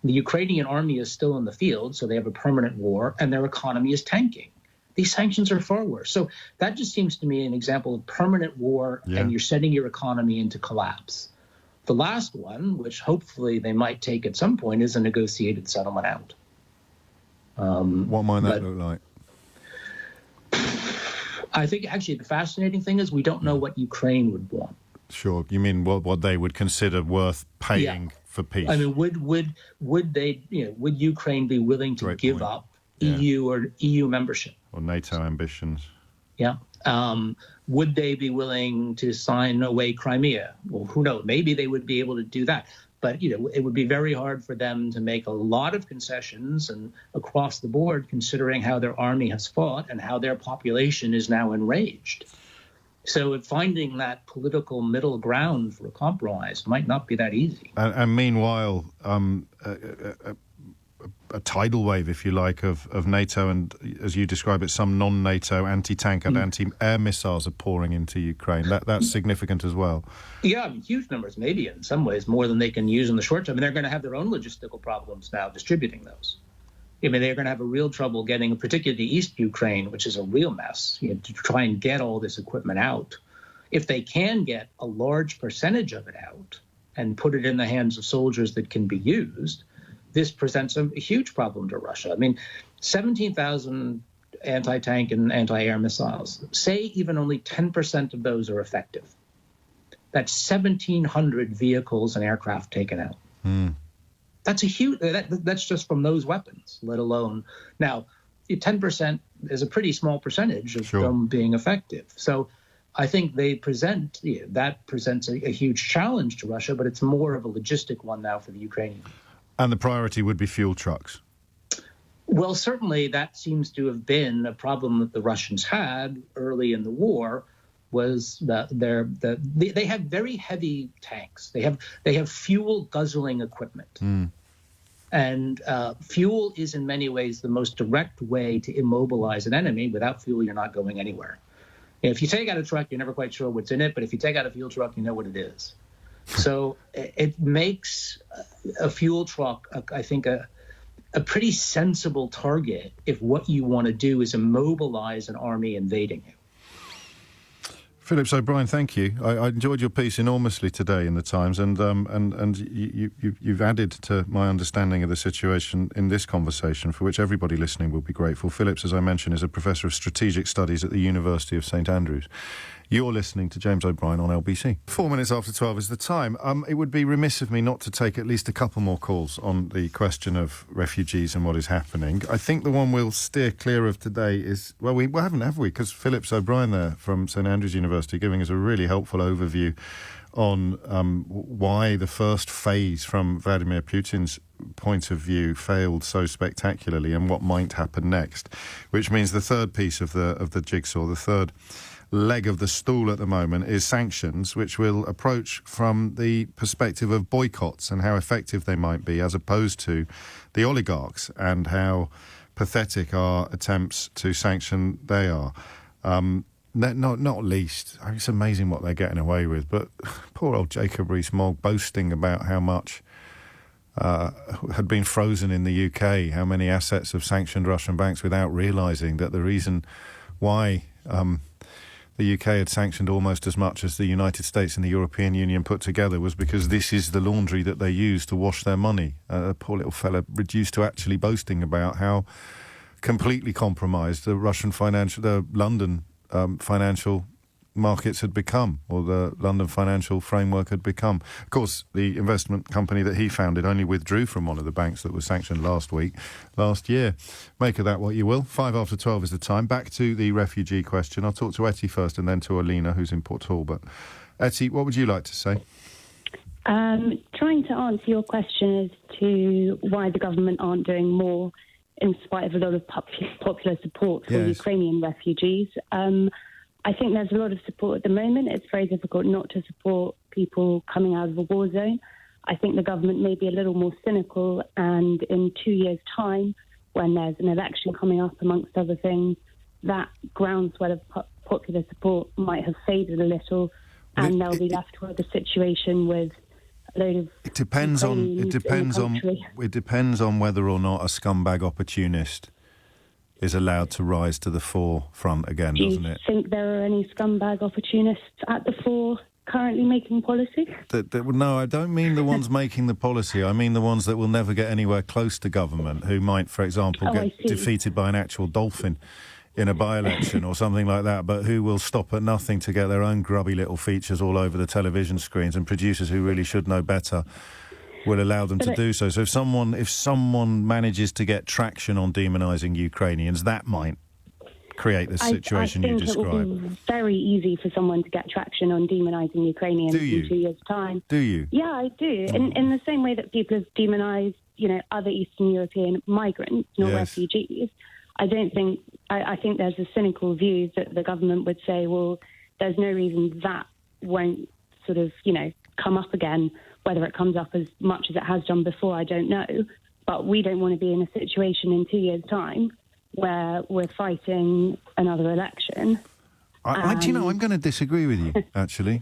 The Ukrainian army is still in the field, so they have a permanent war, and their economy is tanking. These sanctions are far worse. So that just seems to me an example of permanent war, and you're setting your economy into collapse. The last one, which hopefully they might take at some point, is a negotiated settlement out. What might that look like? I think actually the fascinating thing is we don't know what Ukraine would want. Sure. You mean what they would consider worth paying for peace? I mean, would they, would Ukraine be willing to give up EU or EU membership. Or NATO ambitions. Yeah. Would they be willing to sign away Crimea? Well, who knows? Maybe they would be able to do that. But, it would be very hard for them to make a lot of concessions and across the board, considering how their army has fought and how their population is now enraged. So finding that political middle ground for a compromise might not be that easy. And meanwhile, a tidal wave, if you like, of NATO and, as you describe it, some non-NATO anti-tank and anti-air missiles are pouring into Ukraine. That's significant as well. Yeah, huge numbers, maybe in some ways more than they can use in the short term. And they're going to have their own logistical problems now distributing those. They're going to have a real trouble getting, particularly East Ukraine, which is a real mess, to try and get all this equipment out. If they can get a large percentage of it out and put it in the hands of soldiers that can be used, this presents a huge problem to Russia. 17,000 anti-tank and anti-air missiles. Say even only 10% of those are effective. That's 1,700 vehicles and aircraft taken out. That's a huge. That's just from those weapons, let alone now. 10% is a pretty small percentage of them being effective. So I think that presents a huge challenge to Russia, but it's more of a logistic one now for the Ukrainians. And the priority would be fuel trucks. Well, certainly that seems to have been a problem that the Russians had early in the war. Was that they have very heavy tanks. They have fuel guzzling equipment, and fuel is in many ways the most direct way to immobilize an enemy. Without fuel, you're not going anywhere. If you take out a truck, you're never quite sure what's in it, but if you take out a fuel truck, you know what it is. So it makes a fuel truck, I think, a pretty sensible target if what you want to do is immobilize an army invading you. Phillips O'Brien, thank you. I enjoyed your piece enormously today in the Times, and you've added to my understanding of the situation in this conversation, for which everybody listening will be grateful. Phillips, as I mentioned, is a professor of strategic studies at the University of St Andrews. You're listening to James O'Brien on LBC. 4 minutes after 12 is the time. It would be remiss of me not to take at least a couple more calls on the question of refugees and what is happening. I think the one we'll steer clear of today is, well, we haven't, have we? Because Phillips O'Brien there from St Andrews University giving us a really helpful overview on why the first phase from Vladimir Putin's point of view failed so spectacularly and what might happen next, which means the third piece of the jigsaw, the third leg of the stool at the moment, is sanctions, which will approach from the perspective of boycotts and how effective they might be, as opposed to the oligarchs and how pathetic our attempts to sanction they are. Not least, it's amazing what they're getting away with, but poor old Jacob Rees-Mogg boasting about how much had been frozen in the UK, how many assets of sanctioned Russian banks, without realising that the reason why the UK had sanctioned almost as much as the United States and the European Union put together was because this is the laundry that they use to wash their money. Poor little fella reduced to actually boasting about how completely compromised the London financial markets had become, or the London financial framework had become. Of course, the investment company that he founded only withdrew from one of the banks that was sanctioned last year. Make of that what you will. 5 after 12 is the time. Back to the refugee question. I'll talk to Etty first and then to Alina, who's in Port Talbot. Etty, what would you like to say? Trying to answer your question as to why the government aren't doing more in spite of a lot of popular support for Ukrainian refugees. I think there's a lot of support at the moment. It's very difficult not to support people coming out of a war zone. I think the government may be a little more cynical, and in 2 years' time, when there's an election coming up, amongst other things, that groundswell of popular support might have faded a little, and they'll be left with a situation with a load of It depends on whether or not a scumbag opportunist is allowed to rise to the forefront again, doesn't it? Do you think there are any scumbag opportunists at the fore currently making policy? No, I don't mean the ones making the policy. I mean the ones that will never get anywhere close to government, who might, for example, get defeated by an actual dolphin in a by-election or something like that, but who will stop at nothing to get their own grubby little features all over the television screens, and producers who really should know better will allow them to do so. So if someone manages to get traction on demonising Ukrainians, that might create the situation you describe. It will be very easy for someone to get traction on demonising Ukrainians in 2 years' time. Do you? Yeah, I do. In the same way that people have demonised, other Eastern European migrants, not refugees. I think there's a cynical view that the government would say, well, there's no reason that won't sort of, come up again. Whether it comes up as much as it has done before, I don't know. But we don't want to be in a situation in 2 years' time where we're fighting another election. I'm going to disagree with you, actually.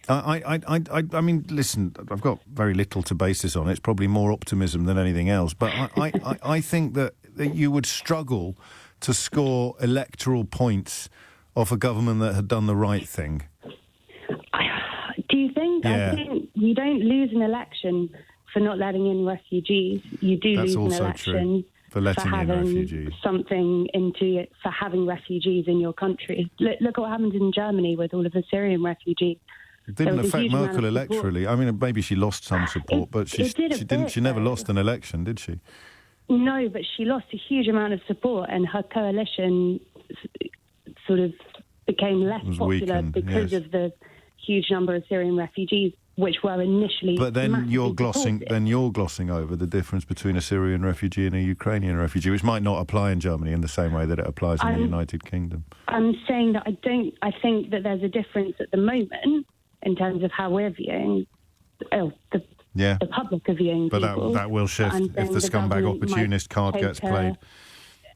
I mean, listen, I've got very little to base this on. It's probably more optimism than anything else. But I think that you would struggle to score electoral points off a government that had done the right thing. Do you think? Yeah. I think you don't lose an election for not letting in refugees. You do lose an election for letting in refugees. Something into it, for having refugees in your country. Look what happened in Germany with all of the Syrian refugees. It didn't affect Merkel electorally. I mean, maybe she lost some support, but she never lost an election, did she? No, but she lost a huge amount of support, and her coalition sort of became less popular because of the huge number of Syrian refugees, which were initially. But then you're glossing over the difference between a Syrian refugee and a Ukrainian refugee, which might not apply in Germany in the same way that it applies in the United Kingdom. I'm saying that I think that there's a difference at the moment in terms of how we're viewing the public are viewing but people. That will shift if the scumbag opportunist card gets played.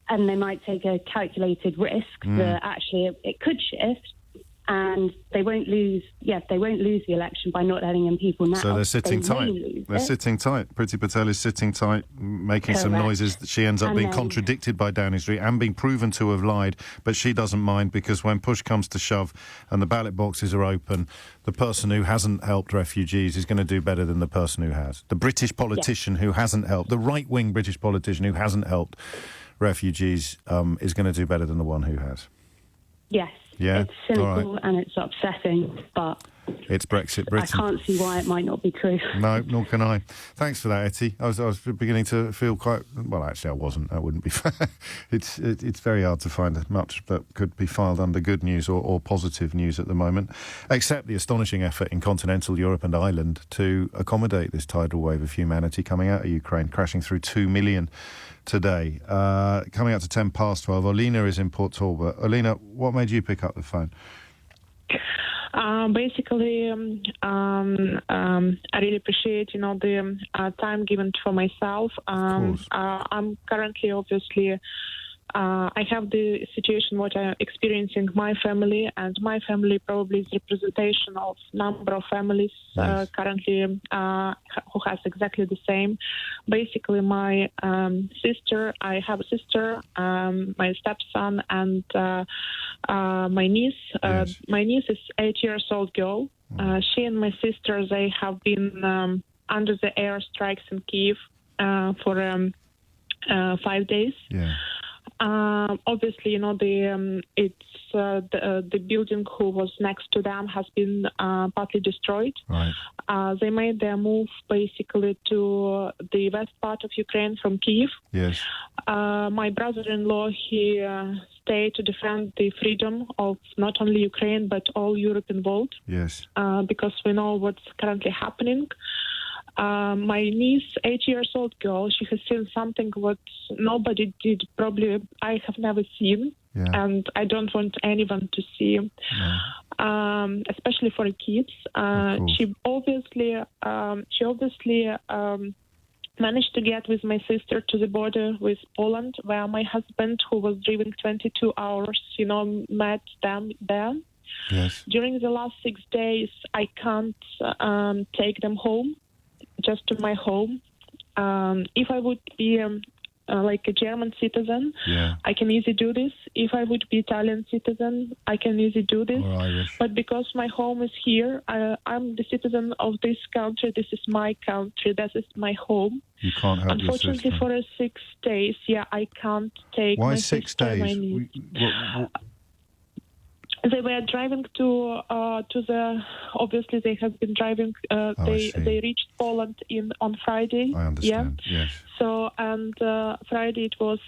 And they might take a calculated risk that actually it could shift, and they won't lose. Yes, they won't lose the election by not letting in people now. So they're sitting tight. They're sitting tight. Priti Patel is sitting tight, making some noises. That she ends up being contradicted by Downing Street and being proven to have lied. But she doesn't mind, because when push comes to shove and the ballot boxes are open, the person who hasn't helped refugees is going to do better than the person who has. The British politician who hasn't helped, the right-wing British politician who hasn't helped refugees is going to do better than the one who has. Yes. Yeah. It's cynical and it's upsetting, but it's Brexit Britain. I can't see why it might not be true. No, nor can I. Thanks for that, Etty. I was beginning to feel quite... Well, actually, I wasn't. That wouldn't be fair. It's very hard to find much that could be filed under good news or positive news at the moment, except the astonishing effort in continental Europe and Ireland to accommodate this tidal wave of humanity coming out of Ukraine, crashing through 2 million today. Coming up to 12:10. Olena is in Port Talbot. Olena, what made you pick up the phone? Basically, I really appreciate, the time given for myself. I'm currently, obviously, I have the situation what I'm experiencing my family, and my family probably is representation of number of families currently who has exactly the same. Basically, my sister, I have a sister, my stepson, and my niece. My niece is 8-year-old girl. She and my sister, they have been under the airstrikes in Kyiv for 5 days. Yeah. Obviously, the building who was next to them has been partly destroyed. Right. They made their move basically to the west part of Ukraine from Kyiv. Yes. My brother-in-law, he stayed to defend the freedom of not only Ukraine but all Europe involved. Yes. Because we know what's currently happening. My niece, 8-year-old girl, she has seen something what nobody did, probably I have never seen, and I don't want anyone to see, especially for kids. She obviously managed to get with my sister to the border with Poland, where my husband, who was driving 22 hours, met them there. Yes. During the last 6 days, I can't take them home. Just to my home. If I would be like a German citizen, I can easily do this. If I would be Italian citizen, I can easily do this. But because my home is here, I'm the citizen of this country. This is my country. This is my home. You can't help Unfortunately, your for 6 days, I can't take Why my 6 sister, days? my niece. They were driving to the. Obviously, they have been driving. They reached Poland on Friday. I understand. Yeah? Yes. So Friday it was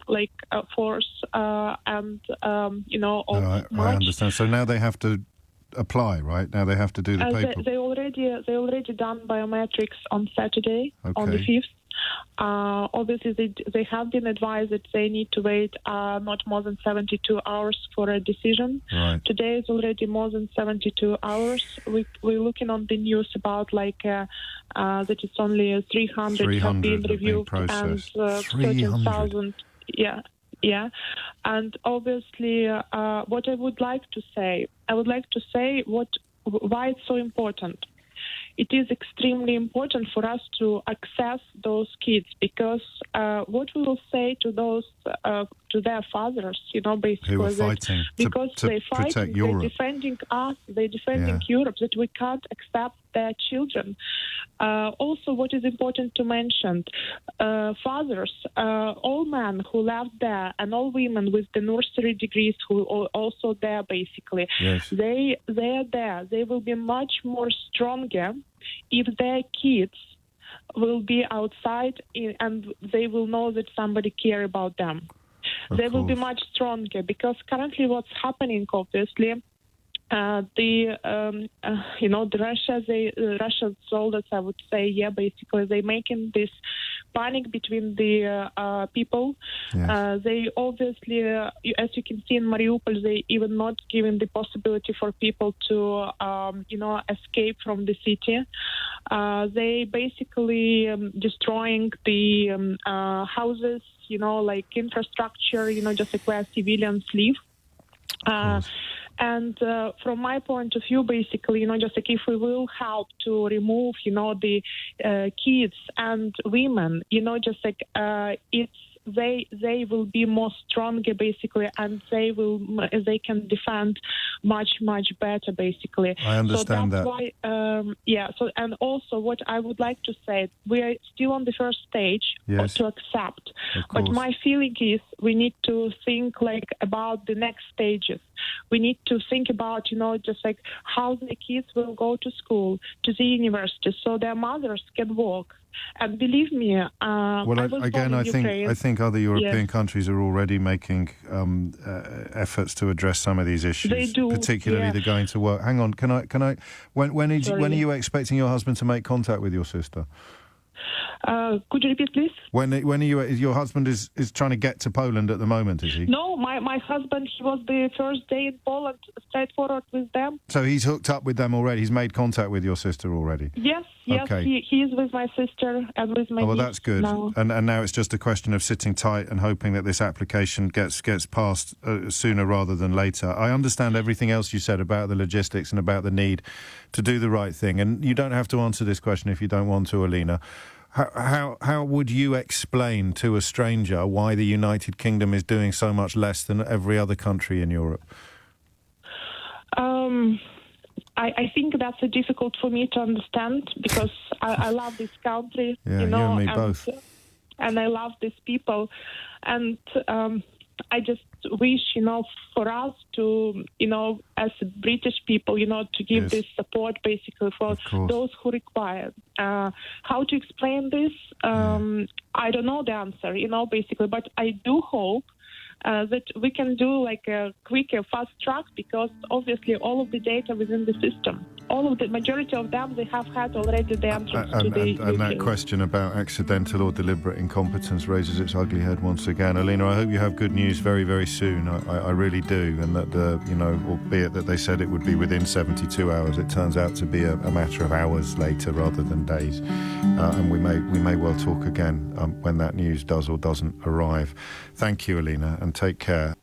like a force and of March. I understand. So now they have to apply, right? Now they have to do the paper. They already done biometrics on Saturday, on the 5th. Obviously, they have been advised that they need to wait not more than 72 hours for a decision. Right. Today is already more than 72 hours. We're looking on the news about that it's only 300 have been reviewed and 13,000. Yeah. And obviously, what I would like to say why it's so important. It is extremely important for us to access those kids because what we will say to those to their fathers, basically, who are fighting because they're fighting, Europe. they're defending us, they're defending Europe, that we can't accept their children. Also, what is important to mention, fathers, all men who left there and all women with the nursery degrees who are also there, basically, they are there. They will be much more stronger if their kids will be outside and they will know that somebody care about them. They will be much stronger because currently what's happening, obviously, the Russian soldiers, I would say, basically they're making this panic between the people. They obviously, as you can see in Mariupol, they even not giving the possibility for people to, escape from the city. They basically destroying the houses, like infrastructure, just like where civilians live. And from my point of view, basically, just like if we will help to remove, the kids and women, just like they will be more stronger, basically, and they can defend much better, basically. I understand so that's that. Why, and also what I would like to say, we are still on the first stage to accept. But my feeling is we need to think about the next stages. We need to think about, just like how the kids will go to school, to the university, so their mothers can walk. And believe me, I think other European countries are already making efforts to address some of these issues. They do, particularly the going to work. Hang on, can I? When are you expecting your husband to make contact with your sister? Could you repeat, please? When are you? Your husband is trying to get to Poland at the moment, is he? No, my husband, he was the first day in Poland, straightforward with them. So he's hooked up with them already. He's made contact with your sister already. Yes. Okay. He is with my sister and with my. Well, that's good. Now. And now it's just a question of sitting tight and hoping that this application gets passed sooner rather than later. I understand everything else you said about the logistics and about the need to do the right thing. And you don't have to answer this question if you don't want to, Alina. How would you explain to a stranger why the United Kingdom is doing so much less than every other country in Europe? I think that's difficult for me to understand because I love this country, you and me both. And I love these people, and I just wish, for us to, as British people, to give this support basically for those who require. How to explain this? I don't know the answer, basically, but I do hope that we can do like a quicker, fast track because obviously all of the data within the system, majority of them, they have had already the entrance to the UK. And that question about accidental or deliberate incompetence raises its ugly head once again. Alina, I hope you have good news very, very soon. I really do. And that, albeit that they said it would be within 72 hours, it turns out to be a matter of hours later rather than days. And we may well talk again when that news does or doesn't arrive. Thank you, Alina, and take care.